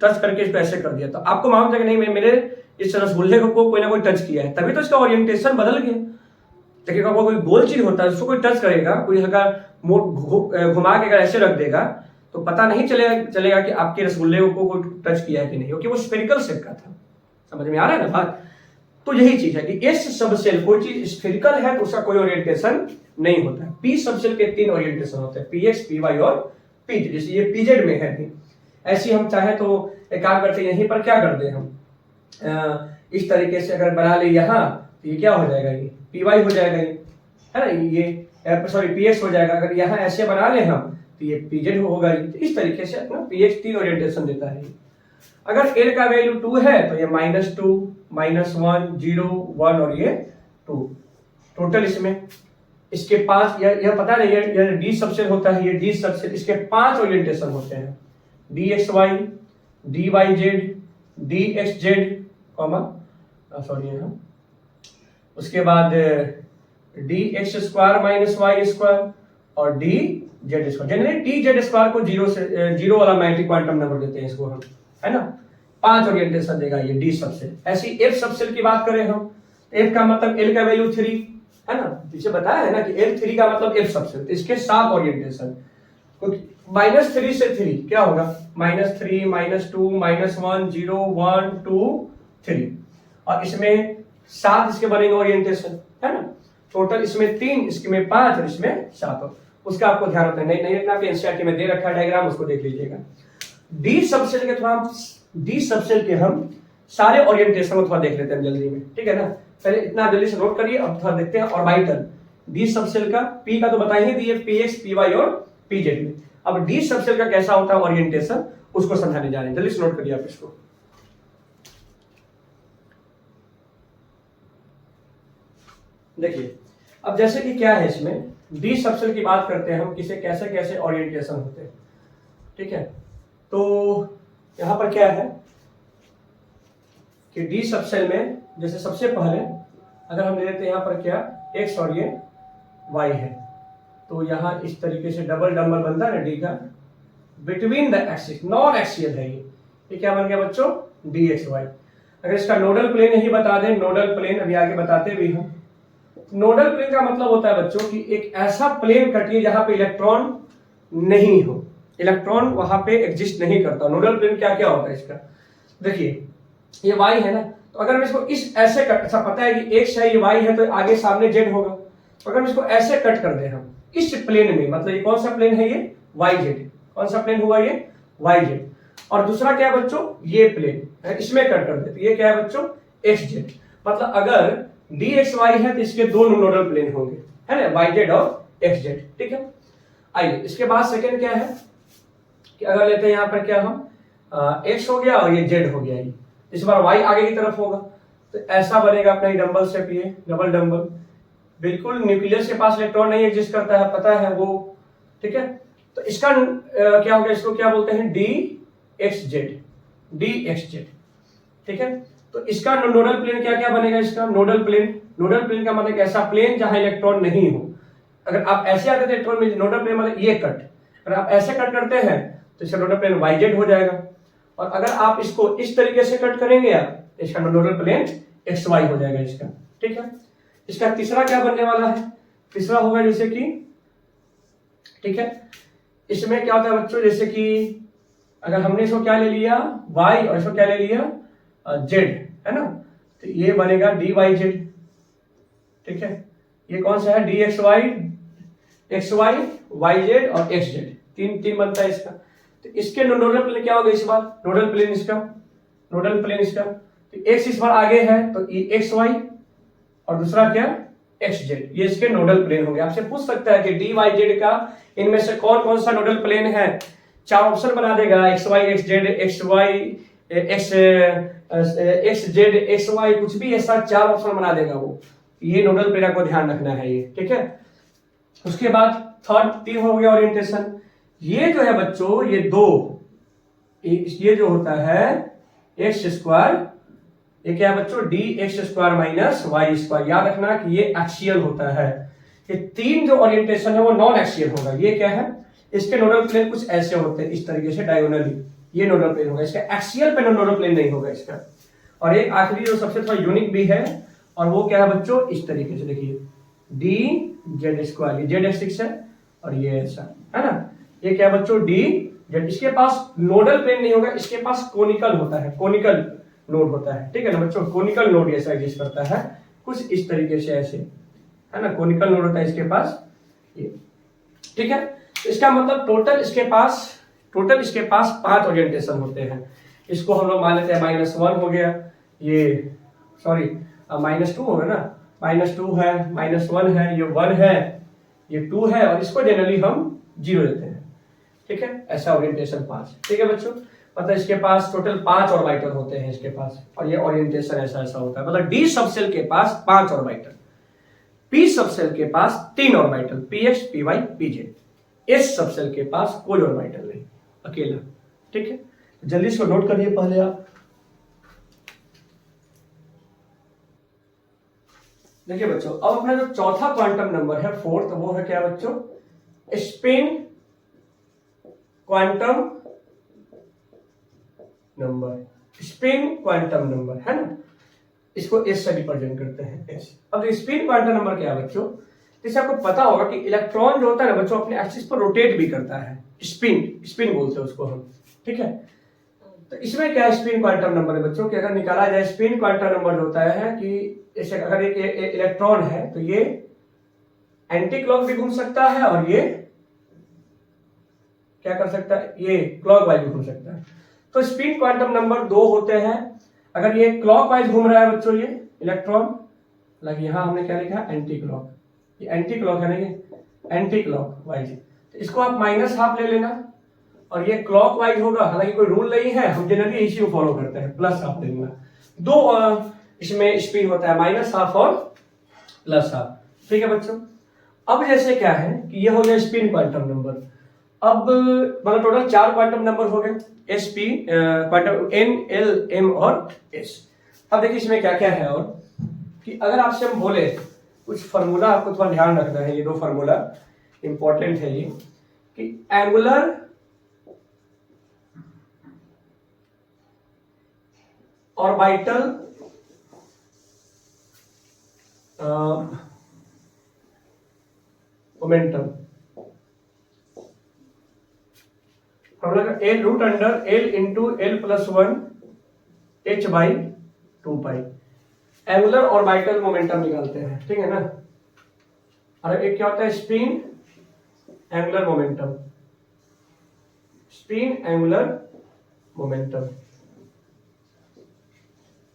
टच करके इसको ऐसे कर दिया, तो आपको मालूम था कि नहीं मेरे इस रसगुल्ले को कोई ना कोई टच किया है, तभी तो इसका ओरिएंटेशन बदल गया। लेकिन अगर कोई गोल चीज होता है उसको कोई टच करेगा, कोई अगर घुमा के अगर ऐसे रख देगा तो पता नहीं चलेगा कि आपके रसगुल्ले को कोई टच किया है कि नहीं, क्योंकि वो स्फेरिकल शेप का था। समझ में आ रहा है ना बात? तो यही चीज है कि इस सबसेल कोई चीज स्फेरिकल है तो उसका कोई ओरिएंटेशन नहीं होता है। पी सबसेल के 3 ओरिएंटेशन होते हैं, px, py और pz। जैसे ये pz में है, ऐसी हम चाहे तो एक काम करते हैं, यहीं पर क्या कर दे हम इस तरीके से अगर बना ले यहाँ, तो ये क्या हो जाएगा, ये py हो जाएगा, ये है ना, ये सॉरी px हो जाएगा। अगर यहाँ ऐसे बना ले हम तो ये pz होगा। इस तरीके से अपना px 3 ओरिएंटेशन देता है। अगर l का वैल्यू 2 है तो ये -2, -1, 0, 1 और ये 2 टोटल। इसमें इसके 5, यह पता नहीं ये डी सबसेल होता है, ये डी सबसेल, इसके 5 ओरिएंटेशन होते हैं, dxy, dyz, dxz, सॉरी यहाँ, उसके बाद dx square minus y square और dz square. Generally dz square को 0 वाला मैग्नेटिक क्वांटम नंबर देते हैं इसको हम, है ना। 5 ओरिएंटेशन देगा ये डी सबसेल। ऐसी एफ सबसेल की बात करें हम, एफ का मतलब एल का वैल्यू 3 है ना, पीछे बताया है ना कि एल 3 का मतलब एफ सबसेल। इसके 7 ओरिएंटेशन, -3 से 3 क्या होगा, -3, -2, -1, 0, 1, 2, 3 और इसमें 7 इसके बनेंगे ओरिएंटेशन, है ना। टोटल इसमें 3, इसमें 5 और इसमें 7। उसका आपको ध्यान रखना है, नहीं रखना, आपके एनसीईआरटी में दे रखा है डायग्राम, उसको देख लीजिएगा। डी सबसेल के थोड़ा डी सबसेल के हम सारे ओरिएंटेशन को थोड़ा देख लेते हैं जल्दी में, ठीक है ना। पहले इतना जल्दी से नोट करिए, अब थोड़ा देखते हैं ऑर्बिटल। डी सबसेल का पी का तो बताइए दिए, px, py और pz में। अब डी सबसेल का कैसा होता है ओरिएंटेशन, उसको समझाने जा रहे हैं, जल्दी से नोट करिए आप इसको। देखिए अब जैसे कि क्या है, इसमें डी सबसेल की बात करते हैं हम, किसे कैसे कैसे ओरिएंटेशन होते हैं, ठीक है। तो यहां पर क्या है कि डी सबसेल में जैसे सबसे पहले अगर हम ले लेते हैं यहाँ पर क्या x और ये y है, तो यहाँ इस तरीके से डबल डंबल बनता है ना डी का, between the axis, non axial है ये क्या बन गया बच्चों, dxy। अगर इसका नोडल प्लेन यही बता दें, नोडल प्लेन अभी आगे बताते भी हम। नोडल प्लेन का मतलब होता है बच्चों कि एक ऐसा प्लेन कटिए जहां पे इलेक्ट्रॉन नहीं हो, इलेक्ट्रॉन वहां पे एग्जिस्ट नहीं करता। नोडल प्लेन क्या क्या होता है इसका, देखिए ये y है ना, तो अगर मैं इसको इस ऐसे कट, अच्छा पता है कि x है, ये y है, तो आगे सामने z होगा। तो अगर हम इसको ऐसे कट कर दे हम इस प्लेन में, मतलब ये कौन सा प्लेन है, ये yz, कौन सा प्लेन हुआ ये yz। और दूसरा क्या है बच्चों, ये प्लेन है, इसमें कट कर दे तो ये क्या है बच्चों xz। मतलब अगर dxy है तो इसके दो नोडल प्लेन होंगे, है ना, yz और xz, ठीक है। आइए इसके बाद सेकंड क्या है कि अगर लेते हैं यहाँ पर क्या हम x हो गया और ये z हो गया, ये इस बार y आगे की तरफ होगा, तो ऐसा बनेगा अपना ये डंबल शेप, ये डबल डंबल। बिल्कुल न्यूक्लियस के पास इलेक्ट्रॉन नहीं एग्जिस्ट करता है, पता है वो, ठीक है। तो इसका क्या होगा, इसको क्या बोलते हैं, dxz, ठीक है। तो इसका नोडल प्लेन क्या क्या बनेगा, इसका नोडल प्लेन का मतलब ऐसा प्लेन जहां इलेक्ट्रॉन नहीं हो। अगर आप ऐसे आते थे इलेक्ट्रॉन में, नोडल प्लेन मतलब ये कट, अगर आप ऐसे कट करते हैं तो इसका नोडल प्लेन yz हो जाएगा। और अगर आप इसको इस तरीके से कट करेंगे आप, इसका नोडल प्लेन xy हो जाएगा इसका, ठीक है। इसका तीसरा क्या बनने वाला है, तीसरा होगा जैसे कि, ठीक है, इसमें क्या होता है बच्चों, जैसे कि अगर हमने इसको क्या ले लिया y और इसको क्या ले लिया z, है ना, तो ये बनेगा dyz, ठीक है। ये कौन सा है, dxy, xy, yz और xz, 3 3 बनता है इसका। तो इसके नोडल प्लेन क्या होगा इस बार, नोडल प्लेन इसका, नोडल प्लेन इसका। तो x इस बार आगे है तो ये एक्स वाई और दूसरा क्या एक्स जेड, ये इसके नोडल प्लेन होंगे। आपसे पूछ सकता है कि डी वाई जेड का इनमें से कौन कौन सा नोडल प्लेन है, 4 ऑप्शन बना देगा, x y x z x y x z x y, कुछ भी ऐसा 4 ऑप्शन बना देगा वो। ये नोडल प्लेन को ध्यान रखना है ये, ठीक है। उसके बाद थर्ड 3 हो गया ओरिएंटेशन। ये जो है बच्चों ये दो, ये जो होता है एक्स स्क्वायर, ये क्या है बच्चों d x square minus y square, याद रखना कि ये एक्सियल होता है। ये 3 जो ओरिएंटेशन है वो नॉन एक्सियल होगा। ये क्या है, इसके नोडल प्लेन कुछ ऐसे होते हैं इस तरीके से डायगोनली, ये नोडल प्लेन होगा इसका, एक्सियल पे नोडल प्लेन नहीं होगा इसका। और एक आखिरी जो सबसे थोड़ा यूनिक भी है, और वो क्या है बच्चों इस तरीके से देखिए, डी जेड स्क्वायर, ये जेड एक्सिस है और ये ऐसा है ना, ये क्या है बच्चों डी जेड। इसके पास नोडल प्लेन नहीं होगा, इसके पास कोनिकल होता है, कोनिकल नोड होता है, ठीक है ना बच्चों। कोनिकल नोड ऐसा एग्जिस्ट करता है कुछ इस तरीके से ऐसे, है ना, कोनिकल नोड होता है इसके पास ये, ठीक है। तो इसका मतलब टोटल इसके पास 5 ओरिएंटेशन होते हैं। इसको हम लोग मान लेते हैं -1 हो गया, ये सॉरी -2 होगा ना, -2 है, -1 है, ये 1 है, ये 2 है, और इसको जनरली हम 0 लेते हैं, ठीक है। ऐसा ओरिएंटेशन 5, ठीक है बच्चों। मतलब इसके पास टोटल 5 ऑर्बिटल होते हैं इसके पास, और ये ओरिएंटेशन ऐसा ऐसा होता है। मतलब डी सबसेल के पास 5 ऑर्बिटल, पी सबसेल के पास 3 orbital, px py pz। S subshell के पास कोई ऑर्बिटल नहीं, अकेला, ठीक है। जल्दी इसको नोट करिए पहले आप। देखिए बच्चों, अब अपना जो चौथा क्वांटम नंबर है 4th, वो है क्या बच्चों, spin quantum number, spin quantum number है ना, इसको एस से रिप्रेजेंट करते हैं, एस। अब स्पिन क्वांटम नंबर क्या है बच्चों, जैसे आपको पता होगा कि इलेक्ट्रॉन जो होता है ना बच्चों अपने एक्सिस पर रोटेट भी करता है, स्पिन बोलते हैं उसको हम, ठीक है। तो इसमें क्या स्पिन क्वांटम नंबर है बच्चों कि अगर निकाला जाए स्पिन क्वांटम नंबर होता है कि जैसे अगर एक इलेक्ट्रॉन है तो ये एंटी क्लॉक भी घूम सकता है और ये क्या कर सकता है, ये क्लॉकवाइज भी घूम सकता है। तो स्पिन क्वांटम नंबर 2 होते हैं। अगर ये क्लॉकवाइज घूम रहा है बच्चों ये इलेक्ट्रॉन, लगे यहां हमने क्या लिखा एंटी क्लॉक, ये एंटी क्लॉक है ना, ये एंटी क्लॉक वाइज, तो इसको आप -12 ले लेना। और ये क्लॉक वाइज होगा, हालांकि कोई रूल नहीं है, हम जनरली इसी को फॉलो करते हैं, +12 ले लेना। 2 इसमें स्पिन होता है, -12 और +12, ठीक है बच्चों। अब जैसे क्या है कि ये हो गया स्पिन क्वांटम नंबर। अब मतलब टोटल 4 क्वांटम नंबर हो गए, S P quantum n l m और s। अब देखिए इसमें क्या क्या है, और कि अगर आपसे हम बोले कुछ फार्मूला, आपको थोड़ा ध्यान रखना है, ये 2 फार्मूला इंपॉर्टेंट है ये, कि एंगुलर ऑर्बिटल मोमेंटम, हम लोग L√L into L+1 h/2π angular orbital momentum निकालते हैं, ठीक है ना। और एक क्या होता है spin angular momentum, spin angular momentum,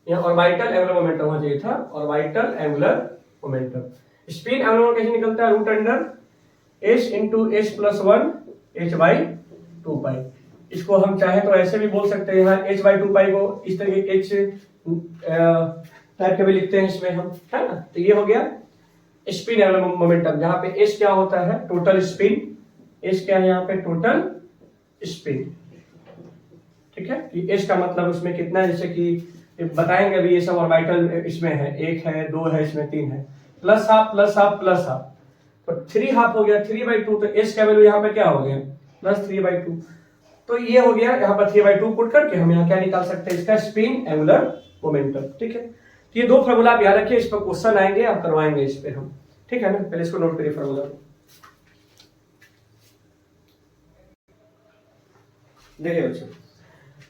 यहाँ ऑर्बिटल एंगुलर मोमेंटम होना चाहिए था, orbital angular momentum. Spin angular कैसे निकलता है, √S इंटू S+1 h/2π। इसको हम चाहे तो ऐसे भी बोल सकते हैं, यहाँ h/2π को इस तरीके h टाइप के भी लिखते हैं इसमें हम, है ना। तो ये हो गया स्पिन एंगुलर मोमेंटम, जहां पे s क्या होता है टोटल स्पिन, s क्या है यहाँ पे टोटल स्पिन, ठीक है। कि s का मतलब उसमें कितना है, जैसे कि बताएंगे अभी, ये सब ऑर्बिटल इसमें है, 1 है 2 है, इसमें 3 है, +12 तो 3½ हो गया, 3/2। तो s का वैल्यू यहाँ पे क्या हो गया +3/2। तो ये हो गया, यहाँ पर 3/2 पुट करके हम यहाँ क्या निकाल सकते हैं, इसका स्पिन एंगुलर मोमेंटम, ठीक है। तो ये 2 फार्मूला आप याद रखिए, इस पर क्वेश्चन आएंगे, आप करवाएंगे इस पे हम, ठीक है ना। पहले इसको नोट करिए फार्मूला। देखिए बच्चों,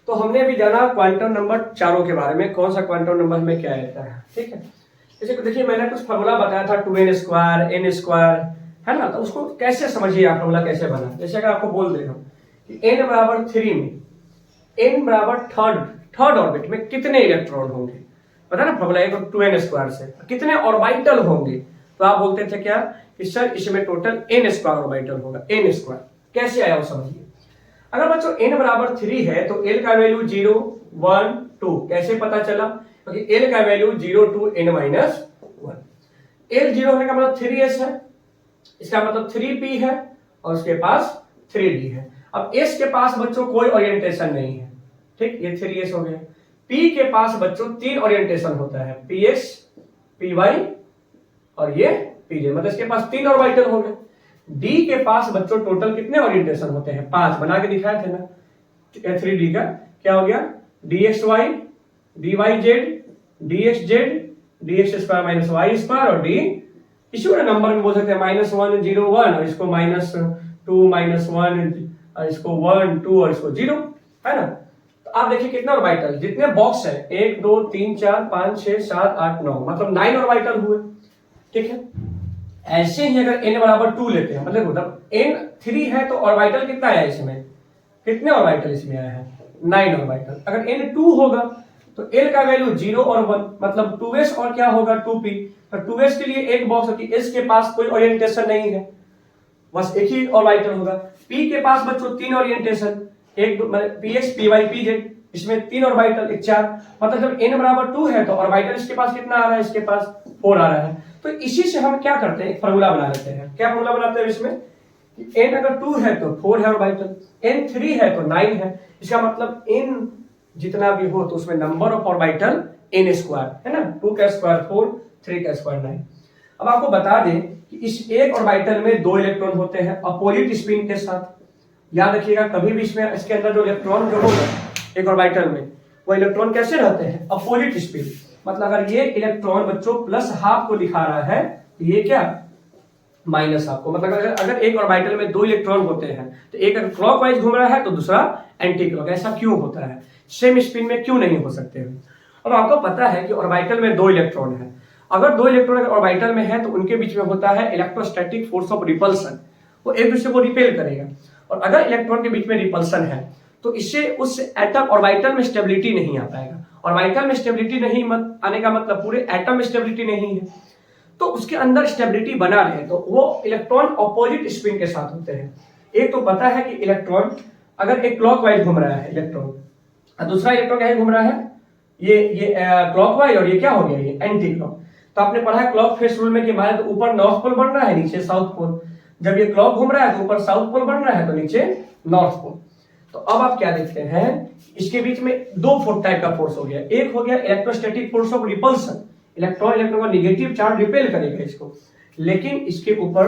तो हमने अभी जाना क्वांटम नंबर 4 के बारे में, कौन सा क्वांटम नंबर में क्या रहता है, ठीक है। जैसे देखिए मैंने कुछ फार्मूला बताया था, 2n² n², है ना। तो उसको कैसे समझिए आप, फॉर्मूला कैसे बना। जैसे अगर आपको बोल दे हम कि n बराबर 3 में n बराबर थर्ड ऑर्बिट में कितने इलेक्ट्रॉन होंगे, पता ना फॉर्मूला है 2n² से कितने ऑर्बिटल होंगे, तो आप बोलते थे क्या कि सर इसमें टोटल n² ऑर्बिटल होगा, n²। कैसे आया वो समझिए। अगर बच्चों n बराबर 3 है तो l का वैल्यू 0 1 2 कैसे पता चला, क्योंकि l का value 0 to n minus 1। l 0 होने का मतलब 3s है, इसका मतलब 3p है और उसके पास 3d है। अब s के पास बच्चों कोई ओरिएंटेशन नहीं है, ठीक, ये 3s हो गया। p के पास बच्चों 3 ओरिएंटेशन होता है, px py और ये pj, मतलब इसके पास 3 ऑर्बिटल हो गए। d के पास बच्चों टोटल कितने ओरिएंटेशन होते हैं, 5, बना के दिखाए थे ना 3d का। क्या हो गया, dxy dyz dxz dx² minus y² और d इसी को नंबर में बोल सकते हैं -1 0 1 और इसको -2 -1 और इसको 1 2 और इसको 0, है ना। तो आप देखिए कितने ऑर्बिटल, जितने बॉक्स है 1 2 3 4 5 6 7 8 9, मतलब 9 ऑर्बिटल हुए, ठीक है। ऐसे ही अगर n बराबर 2 लेते हैं, मतलब n 3 है तो ऑर्बिटल कितना आया इसमें, कितने ऑर्बिटल इसमें आया है, 9 ऑर्बिटल। अगर n 2 होगा तो l का वैल्यू 0 और 1, मतलब 2s और क्या होगा 2p। तो 2s के लिए एक बॉक्स होगी, s के पास कोई ओरिएंटेशन नहीं है, बस एक ही ऑर्बिटल होगा। p के पास बच्चों 3 ओरिएंटेशन, एक px py pz, इसमें 3 ऑर्बिटल, एक 4, मतलब जब n बराबर 2 है तो ऑर्बिटल इसके पास कितना आ रहा है, इसके पास 4 आ रहा है। तो इसी से हम क्या करते हैं, एक फार्मूला बना लेते हैं। क्या फार्मूला बनाते हैं इसमें, n अगर 2 है तो 4 है ऑर्बिटल, n 3 है तो 9 है। इसका मतलब n जितना भी हो तो उसमें नंबर ऑफ ऑर्बिटल n², है ना, 2 का स्क्वायर 4 3 का स्क्वायर 9। अब आपको बता दें कि इस एक ऑर्बिटल में 2 इलेक्ट्रॉन होते हैं अपोजिट स्पिन के साथ। याद रखिएगा कभी भी इसमें इसके अंदर जो इलेक्ट्रॉन जो होगा एक ऑर्बिटल में, वो इलेक्ट्रॉन कैसे रहते हैं, अपोजिट स्पिन। मतलब अगर ये इलेक्ट्रॉन बच्चों +½ को दिखा रहा है, ये क्या -½ को, मतलब अगर एक ऑर्बिटल में 2 इलेक्ट्रॉन होते हैं तो एक अगर क्लॉकवाइज घूम रहा है तो दूसरा एंटी क्लॉक। ऐसा क्यों होता है, सेम स्पिन में क्यों नहीं हो सकते हैं। अब आपको पता है कि ऑर्बिटल में 2 इलेक्ट्रॉन है, अगर 2 इलेक्ट्रॉन अगर ऑर्बिटल में है तो उनके बीच में होता है इलेक्ट्रोस्टैटिक फोर्स ऑफ रिपल्सन, वो एक दूसरे को रिपेल करेगा। और अगर इलेक्ट्रॉन के बीच में रिपल्सन है तो इससे उस एटम ऑर्बिटल में स्टेबिलिटी नहीं आ पाएगा। ऑर्बिटल में स्टेबिलिटी नहीं आने का मतलब पूरे एटम में स्टेबिलिटी नहीं है, तो उसके अंदर स्टेबिलिटी बना रहे तो वो इलेक्ट्रॉन ऑपोजिट स्पिन के साथ होते हैं। एक तो पता है कि इलेक्ट्रॉन अगर एक क्लॉकवाइज घूम रहा है इलेक्ट्रॉन, और दूसरा इलेक्ट्रॉन क्या घूम रहा है, ये क्लॉकवाइज, और ये क्या हो गया, ये एंटी क्लॉक। तो आपने पढ़ा है क्लॉक फेस रूल में कि हमारे तो ऊपर नॉर्थ पोल बन रहा है, नीचे साउथ पोल। जब ये क्लॉक घूम रहा है तो ऊपर साउथ पोल बन रहा है तो नीचे नॉर्थ पोल। तो अब आप क्या देखते हैं, इसके बीच में 2 टाइप का फोर्स हो गया। एक हो गया electrostatic force of repulsion, electron का नेगेटिव चार्ज रिपेल करेगा इसको, लेकिन इसके ऊपर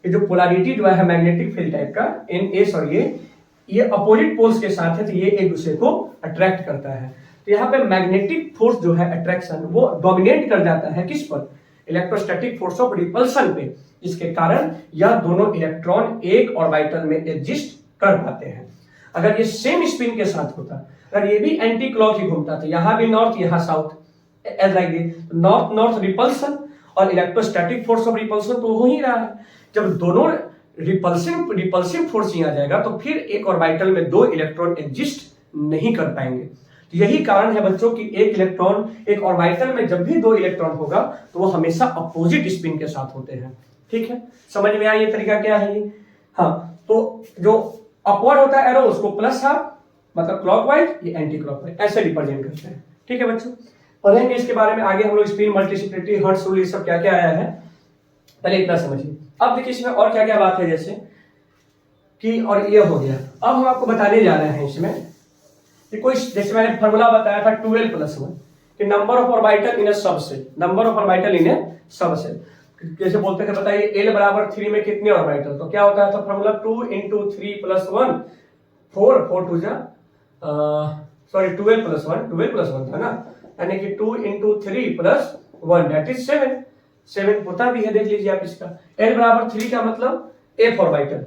ये जो पोलैरिटी जो है मैग्नेटिक फील्ड टाइप का NS, और ये अपोजिट पोल्स के साथ है तो ये एक दूसरे को अट्रैक्ट करता है। तो यहाँ पे मैग्नेटिक फोर्स जो है अट्रैक्शन वो डोमिनेट कर जाता है किस पर, इलेक्ट्रोस्टैटिक फोर्स ऑफ रिपल्सन पे, जिसके कारण यह दोनों इलेक्ट्रॉन एक ऑर्बिटल में एग्जिस्ट कर पाते हैं। अगर ये सेम स्पिन के साथ होता, अगर ये भी एंटी क्लॉक ही घूमता तो यहाँ भी नॉर्थ यहाँ south, as like this, north north repulsion और इलेक्ट्रोस्टैटिक फोर्स ऑफ रिपल्सन तो हो ही रहा है। जब दोनों रिपल्सिव फोर्स ही आ जाएगा तो फिर एक ऑर्बिटल में 2 इलेक्ट्रॉन एग्जिस्ट नहीं कर पाएंगे। तो यही कारण है बच्चों कि एक इलेक्ट्रॉन एक ऑर्बिटल में जब भी 2 इलेक्ट्रॉन होगा तो वो हमेशा अपोजिट स्पिन के साथ होते हैं। ठीक है, समझ में आया ये तरीका क्या है ये। हाँ, तो जो अपवर्ड होता है एरो उसको +½ मतलब क्लॉकवाइज, ये एंटी क्लॉकवाइज, ऐसे रिप्रेजेंट करते हैं। ठीक है बच्चों, पढ़ेंगे इसके बारे में आगे हम लोग, स्पिन मल्टीप्लिसिटी हर्ट्ज रूल, ये सब क्या क्या आया है, पहले इतना समझिए। अब देखिए इसमें और क्या क्या बात है, जैसे कि और ये हो गया। अब हम आपको बताने जा रहे हैं इसमें कि कोई, जैसे मैंने फार्मूला बताया था 12+1 कि number of orbital in a subset, number of orbital in a subset. जैसे बोलते थे बताइए L बराबर 3 में कितने ऑर्बिटल, तो क्या होता है, तो फार्मूला 2 × 3 + 1 4 4 2 जा सॉरी 12+1 था ना, यानी कि 2 × 3 + 1 दैट इज 7 होता भी है, देख लीजिए आप इसका। L बराबर 3 का मतलब F ऑर्बिटल,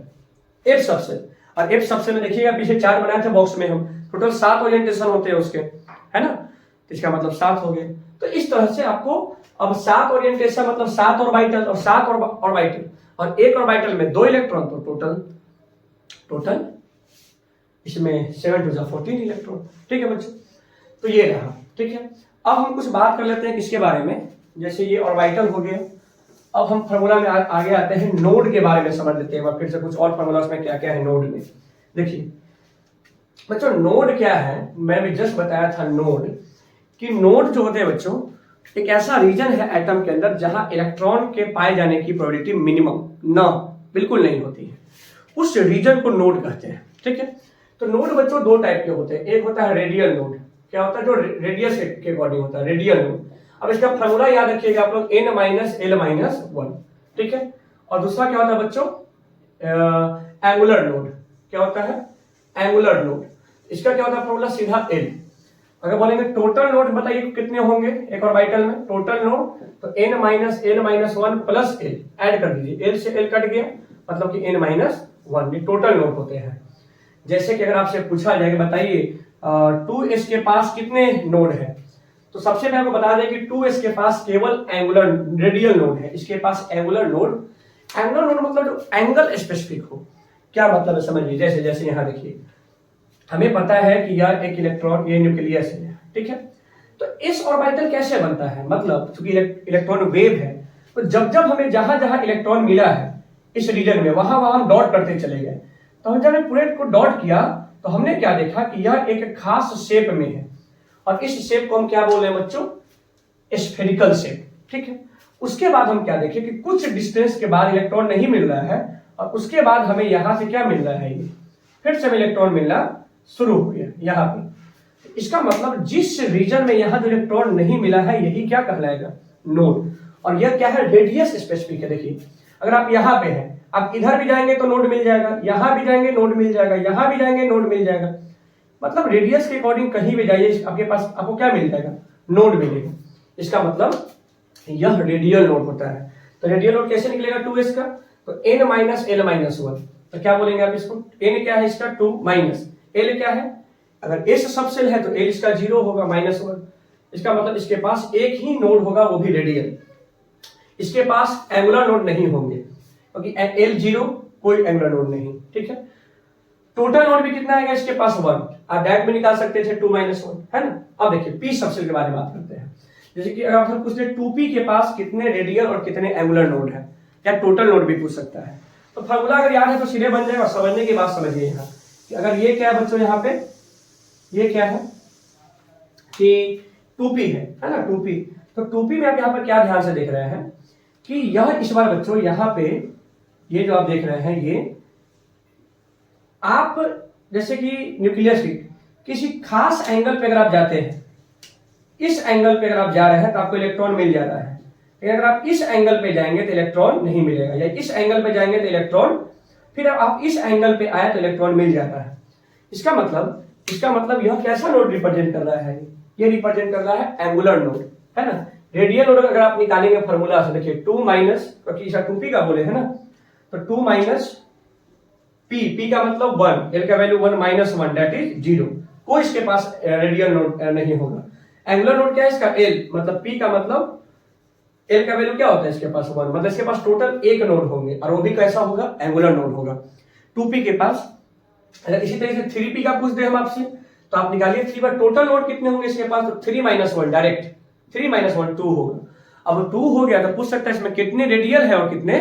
F सबसेट, और F सबसेट में देखिएगा पीछे 4 बनाए थे बॉक्स में हम, टोटल 7 ओरिएंटेशन होते हैं उसके, है ना, तो इसका मतलब 7 हो गए। तो इस तरह से आपको अब 7 ओरिएंटेशन मतलब 7 ऑर्बिटल और 7 ऑर्बिटल और एक ऑर्बिटल में 2 इलेक्ट्रॉन, तो टोटल इसमें 7 टू 14 इलेक्ट्रॉन। ठीक है बच्चों, तो ये रहा। ठीक है, अब हम कुछ बात कर लेते हैं किसके बारे में, जैसे ये ऑर्बिटल हो गया। अब हम फार्मूला में आगे आते हैं, नोड के बारे में समझ लेते हैं। फिर से कुछ और फार्मूला में क्या क्या है नोड में। देखिए बच्चों, नोड क्या है, मैं भी जस्ट बताया था नोड कि नोड जो होते हैं बच्चों, एक ऐसा रीजन है एटम के अंदर जहां इलेक्ट्रॉन के पाए जाने की प्रोबेबिलिटी मिनिमम ना बिल्कुल नहीं होती है, उस रीजन को नोड कहते हैं। ठीक है, तो नोड बच्चों दो टाइप के होते हैं। एक होता है रेडियल नोड, क्या होता है, जो रेडियस के अकॉर्डिंग होता है, रेडियल नोड। अब इसका फार्मूला याद रखिएगा आप लोग, n माइनस l माइनस 1। ठीक है, और दूसरा क्या होता है बच्चों, एंगुलर नोड। क्या होता है, एंगुलर नोड। इसका क्या होता है फार्मूला, सीधा l। अगर बोलेंगे टोटल नोड बताइए कितने होंगे एक ऑर्बिटल में, टोटल नोड तो n minus l minus 1 plus l, add कर दीजिए, l से l कट गया मतलब कि n माइनस 1, ये टोटल नोड होते हैं। जैसे कि अगर आपसे पूछा जाए बताइए 2s के पास कितने नोड है, तो सबसे पहले आपको बता दें कि 2s के पास केवल एंगुलर रेडियल नोड है, इसके पास एंगुलर नोड। एंगुलर नोड मतलब जो एंगल स्पेसिफिक हो। क्या मतलब है समझिए, जैसे जैसे यहाँ देखिए, हमें पता है कि यह एक इलेक्ट्रॉन, ये न्यूक्लियस है। ठीक है, तो इस ऑर्बिटल कैसे बनता है, मतलब चूंकि इलेक्ट्रॉन वेव है, तो जब जब हमें जहां जहां इलेक्ट्रॉन मिला है इस रीजन में, वहां वहां हम डॉट करते चले गए। तो हम जब पूरे को डॉट किया तो हमने क्या देखा कि यह एक खास शेप में है, और इस शेप को हम क्या बोल रहे हैं बच्चों, स्फेरिकल शेप। ठीक है, उसके बाद हम क्या देखें कि कुछ डिस्टेंस के बाद इलेक्ट्रॉन नहीं मिल रहा है, और उसके बाद हमें यहां से क्या मिल रहा है, ये फिर से हमें इलेक्ट्रॉन मिलना शुरू हो गया यहाँ पे। इसका मतलब जिस रीजन में यहां जो इलेक्ट्रॉन नहीं मिला है यही क्या कहलाएगा, नोड। और यह क्या है, रेडियस स्पेसिफिक है। देखिए अगर आप यहाँ पे हैं, आप इधर भी जाएंगे तो नोड मिल जाएगा, यहां भी जाएंगे नोड मिल जाएगा, यहां भी जाएंगे नोड मिल जाएगा। मतलब रेडियस के अकॉर्डिंग कहीं भी जाइए आपके पास आपको क्या मिल जाएगा, नोड मिलेगा। इसका मतलब यह रेडियल नोड होता है। तो रेडियल नोड कैसे निकलेगा 2s का, तो n माइनस l माइनस 1, तो क्या बोलेंगे आप इसको, n क्या है इसका 2 माइनस l क्या है, अगर s सबसेल है तो l इसका 0 होगा माइनस 1। इसका मतलब इसके पास एक ही नोड होगा, वो भी रेडियल। इसके पास एंगुलर नोड नहीं होंगे क्योंकि l 0 कोई एंगुलर नोड नहीं। ठीक है, टोटल नोड भी कितना आएगा इसके पास 1, आप डायरेक्ट में निकाल सकते थे 2 माइनस 1, है ना। अब देखिए p सबसेल के बारे में बात करते हैं। जैसे कि अगर आपसे पूछते 2p के पास कितने रेडियल और कितने एंगुलर नोड है, या टोटल नोड भी पूछ सकता है। तो फार्मूला अगर याद है तो सीधे बन जाएगा। समझने की बात समझिए यहाँ कि अगर ये क्या है बच्चों, यहाँ पे ये क्या है कि 2p है ना, 2p। तो 2p में आप यहाँ पर क्या ध्यान से देख रहे हैं कि यह इस बार बच्चों यहाँ पे ये जो आप देख रहे हैं, ये आप जैसे कि न्यूक्लियस की किसी खास एंगल पे अगर आप जाते हैं, इस एंगल पे अगर आप जा रहे हैं तो आपको इलेक्ट्रॉन मिल जा रहा है, लेकिन अगर आप इस एंगल पे जाएंगे तो इलेक्ट्रॉन नहीं मिलेगा, या इस एंगल पे जाएंगे तो इलेक्ट्रॉन, फिर आप इस एंगल पे आए तो इलेक्ट्रॉन मिल जाता है। इसका मतलब यह कैसा नोड रिप्रेजेंट कर रहा है, ये रिप्रेजेंट कर रहा है एंगुलर नोड, है ना। रेडियल नोड अगर आप निकालेंगे फॉर्मूला से, देखिए 2 माइनस, क्योंकि इसका 2p का बोले है ना, तो 2 माइनस p का मतलब 1, l का वैल्यू 1 माइनस 1 दैट इज 0। कोई इसके पास रेडियल नोड नहीं होगा। एंगुलर नोड क्या है इसका, l मतलब p का मतलब l का वैल्यू क्या होता है इसके पास 1, मतलब इसके पास टोटल एक नोड होंगे, और वो भी कैसा होगा, एंगुलर नोड होगा 2p के पास। अगर इसी तरीके से 3p का पूछ दे हम आपसे तो आप निकालिए 3 पर टोटल नोड कितने होंगे इसके पास, तो 3 माइनस 1 डायरेक्ट, 3 माइनस 1 2 होगा। अब 2 हो गया तो पूछ सकता है इसमें कितने रेडियल है और कितने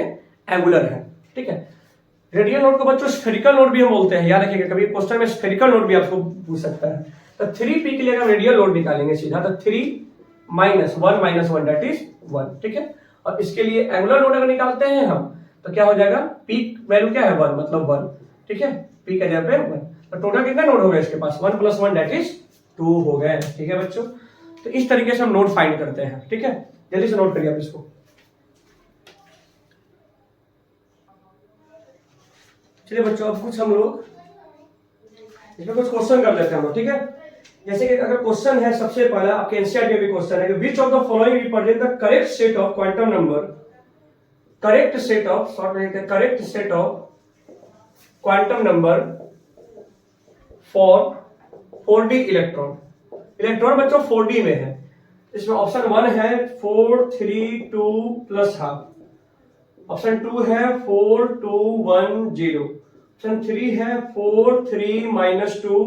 एंगुलर है। ठीक है, रेडियल नोड को बच्चों स्फेरिकल नोड भी हम बोलते हैं, याद रखिएगा, कभी क्वेश्चन में स्फेरिकल नोड भी आपको पूछ सकता है। तो 3p के लिए हम रेडियल नोड निकालेंगे सीधा, तो 3 माइनस 1 माइनस 1 दैट इज 1। ठीक है, और इसके लिए एंगुलर नोड अगर निकालते हैं हम तो क्या हो जाएगा, p वैल्यू क्या है 1 मतलब 1। ठीक है, p का जगह पे 1, तो टोटल कितने नोड हो गए इसके पास, 1 प्लस 1 दैट इज 2 हो गए। ठीक है बच्चों, तो इस तरीके से हम नोड फाइंड करते हैं। ठीक है, जल्दी से नोट करिए आप इसको। चलिए बच्चों, अब कुछ हम लोग इसमें कुछ क्वेश्चन कर लेते हैं हम लोग। ठीक है, जैसे कि अगर क्वेश्चन है, सबसे पहला आपके एनसीईआरटी में भी क्वेश्चन है कि which of the following represent the correct set of quantum number, correct set of quantum number for 4d electron. Electron बच्चों 4d में है, इसमें ऑप्शन 1 है 4 3 2 प्लस हाफ, ऑप्शन 2 है 4 2 1 0, ऑप्शन 3 है 4 3 माइनस 2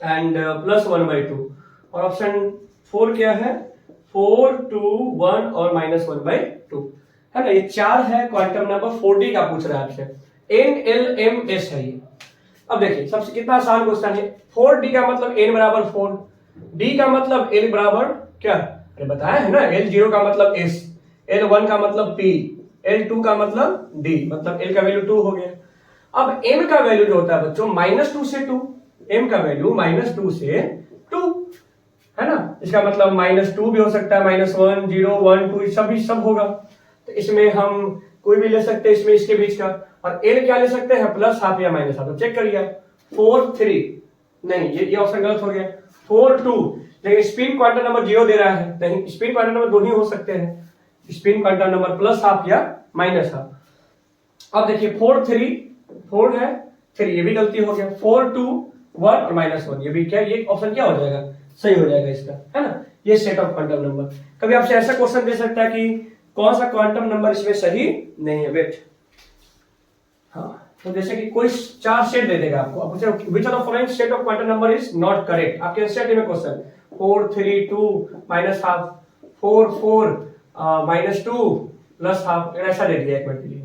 एंड प्लस 1/2, और ऑप्शन 4 क्या है 4 2 1 और माइनस 1/2, है ना। ये 4 है क्वांटम नंबर। 4D का पूछ रहा है आपसे, NLMS है ये। अब देखिए सबसे कितना आसान क्वेश्चन है। 4D का मतलब n बराबर 4, D का मतलब L बराबर क्या, अरे बताया है ना, L0 का मतलब S, L1 का मतलब P, L2 का मतलब D, मतलब L का वैल्यू 2 हो गया। अब M का वैल्यू जो होता है बच्चों -2 से 2, M का वैल्यू -2 से 2, है ना। इसका मतलब -2 भी हो सकता है, -1 0 1 2 सब होगा। तो इसमें हम कोई भी ले सकते हैं इसमें, इसके बीच का। और L क्या ले सकते हैं, प्लस हाफ या माइनस हाफ। तो चेक करिए 4 3, नहीं ये ऑप्शन गलत हो गया। 4 2, लेकिन स्पिन क्वांटम नंबर 0 दे रहा है, नहीं स्पिन क्वांटम नंबर 2 ही हो सकते हैं, spin quantum number plus half या माइनस हाफ। अब देखिए 4 3, 4 है 3, ये भी गलती हो गया। 4 2 1 और -1, ये भी क्या, ये ऑप्शन क्या हो जाएगा, सही हो जाएगा इसका, है ना। ये सेट ऑफ क्वांटम नंबर। कभी आपसे ऐसा क्वेश्चन दे सकता है कि कौन सा क्वांटम नंबर इसमें सही नहीं है। वेट, हाँ तो जैसे कि कोई 4 सेट दे देगा आपको, आप पूछे which of the following set of quantum number is not correct. आपके एनसीईआरटी में question 4 3 2 minus half, 4 4 -2 plus half, ऐसा दे दिया एक मिनट के लिए,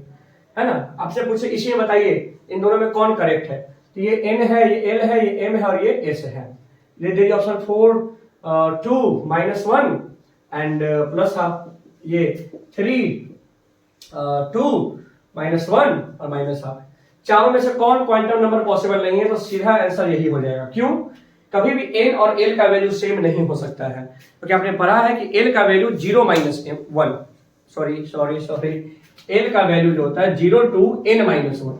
है ना। आपसे पूछे इसी में बताइए इन दोनों में कौन करेक्ट है। तो ये n है, ये L है, ये M है और ये S है। ये दे दिया ऑप्शन 4 2 -1 एंड प्लस हाफ, ये 3 2 -1 और माइनस हाफ। चारों में से कौन क्वांटम नंबर पॉसिबल नहीं है, तो सीधा आंसर यही हो जाएगा। क्यों, कभी भी n और L का वैल्यू सेम नहीं हो सकता है, क्योंकि आपने पढ़ा है कि L का वैल्यू 0 -1, सॉरी L का वैल्यू जो होता है 0 to n-1।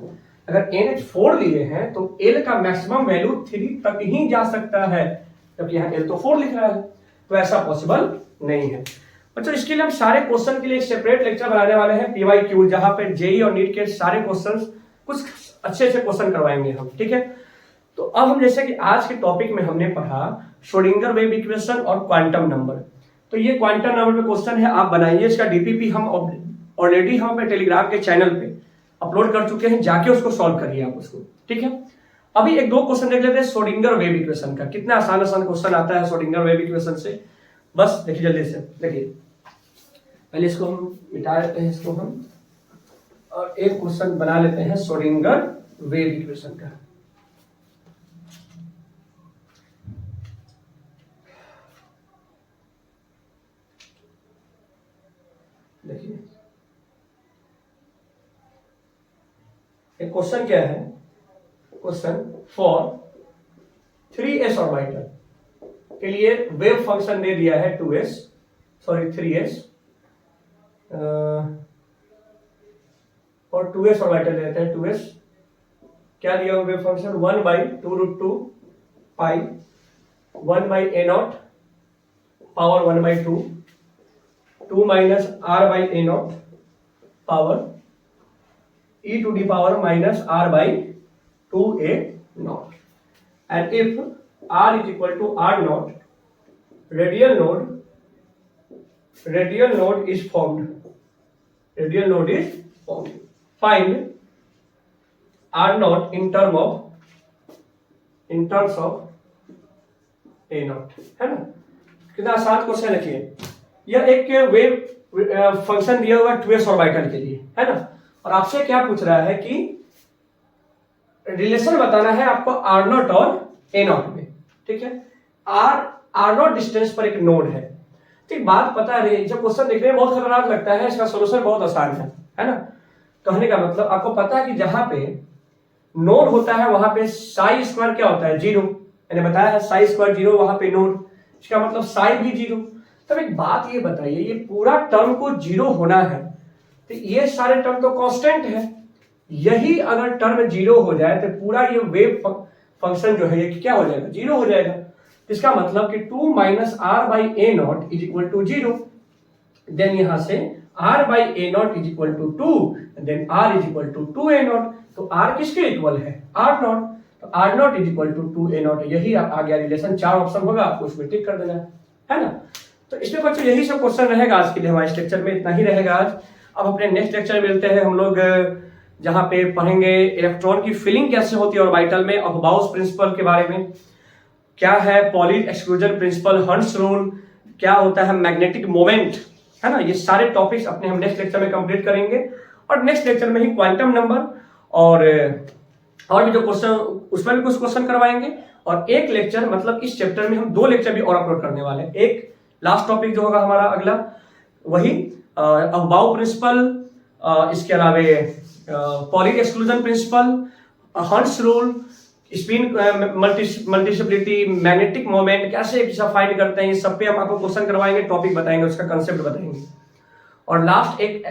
अगर n 4 लिए हैं तो L का मैक्सिमम वैल्यू 3 तक ही जा सकता है, जबकि यहाँ L तो 4 लिख रहा है, तो ऐसा पॉसिबल नहीं है। बच्चों इसके लिए हम सारे क्वेश्चन के लिए एक सेपरेट लेक्चर बनाने वाले हैं PYQ, जहां पे जेई और नीट के सारे क्वेश्चंस, कुछ अच्छे क्वेश्चन करवाएंगे हम, ठीक है। तो अब हम जैसे कि आज के टॉपिक में हमने पढ़ा श्रोडिंगर वेव इक्वेशन और क्वांटम नंबर। तो ये क्वांटम नंबर पे क्वेश्चन है, आप बनाइए। इसका डीपीपी हम ऑलरेडी हम अपने टेलीग्राम के चैनल पे अपलोड कर चुके हैं, जाके उसको सॉल्व करिए आप उसको, ठीक है। अभी एक दो क्वेश्चन देख लेते हैं श्रोडिंगर वेव इक्वेशन का। कितना आसान क्वेश्चन आता है श्रोडिंगर वेव इक्वेशन से, बस देखिए जल्दी से। देखिए पहले इसको हम मिटा लेते हैं, इसको हम, और एक क्वेश्चन बना लेते हैं श्रोडिंगर वेव इक्वेशन का। देखिए एक क्वेश्चन क्या है, क्वेश्चन फॉर 3s ऑर्बिटल के लिए वेव फंक्शन दे दिया है 3s और 2s ऑर्बिटल देते हैं 2s, क्या दिया हुआ wave function 1/2√2 pi 1/a0 power 1/2 2 minus r/a0 power e to the power minus r/2a0, and if r is equal to r0, radial node is formed. Find r0 in terms of a0, है ना। कितना आसान question लिखिए। यह एक wave function दिया हुआ 2s orbital के लिए, है ना। और आपसे क्या पूछ रहा है कि रिलेशन बताना है आपको r0 और a0 में, ठीक है। r0 डिस्टेंस पर एक नोड है, ठीक। बात पता है, जब क्वेश्चन देखने में बहुत खतरनाक लगता है, इसका सॉल्यूशन बहुत आसान है ना। कहने का मतलब आपको पता है कि जहां पे नोड होता है वहां पे साई स्क्वायर क्या होता है, 0। मैंने बताया है साई स्क्वायर 0, वहां पे नोड, इसका मतलब साई भी 0। तब एक बात ये बताइए, ये पूरा टर्म को 0 होना है तो ये सारे टर्म तो कांस्टेंट है, यही अगर टर्म 0 हो जाए तो पूरा ये वेव फंक्शन जो है ये क्या हो जाएगा, 0 हो जाएगा। इसका मतलब कि 2 minus r/a0 is equal to 0। Then यहां से r/a0 is equal to 2, then r is equal to 2a0। तो r किसके इक्वल है, r0, तो r0 is equal to 2a0। यही आ गया रिलेशन। 4 ऑप्शन होगा, आपको उसमें टिक कर देना है है ना। तो इसमें बच्चों यही सब क्वेश्चन रहेगा आज के लिए, हमारे इस लेक्चर में इतना ही रहेगा आज। अब अपने नेक्स्ट लेक्चर में मिलते हैं हम लोग, जहाँ पे पढ़ेंगे इलेक्ट्रॉन की फिलिंग कैसे होती है ऑर्बिटल में, अफबाउस प्रिंसिपल के बारे में, क्या है पॉली एक्सक्लूजन प्रिंसिपल, हंस रूल, क्या होता है मैग्नेटिक मोमेंट, है ना। ये सारे टॉपिक्स अपने हम नेक्स्ट लेक्चर में कंप्लीट करेंगे। और नेक्स्ट लेक्चर में ही क्वांटम नंबर और भी जो क्वेश्चन, उसमें भी कुछ क्वेश्चन करवाएंगे। और एक लेक्चर, मतलब इस चैप्टर में हम 2 लेक्चर भी और अपलोड करने वाले हैं। एक लास्ट टॉपिक जो होगा हमारा अगला, वही अफबाउ प्रिंसिपल, इसके अलावा पॉली एक्सक्लूजन प्रिंसिपल, हंस rule, spin multiplicity, magnetic moment कैसे फाइंड करते हैं, ये सब पे हम आपको क्वेश्चन करवाएंगे, टॉपिक बताएंगे, उसका कंसेप्ट बताएंगे। और लास्ट एक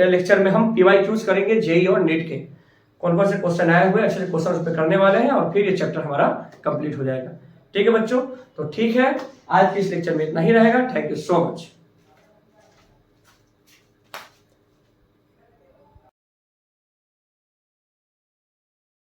लेक्चर में हम PYQs करेंगे जेई और नीट के, कौन कौन से क्वेश्चन आए हुए, अच्छे क्वेश्चन उस पर करने वाले हैं, और फिर ये चैप्टर हमारा कंप्लीट हो जाएगा। ठीक है बच्चों, तो ठीक है, आज के इस लेक्चर में इतना ही रहेगा। Thank you so much.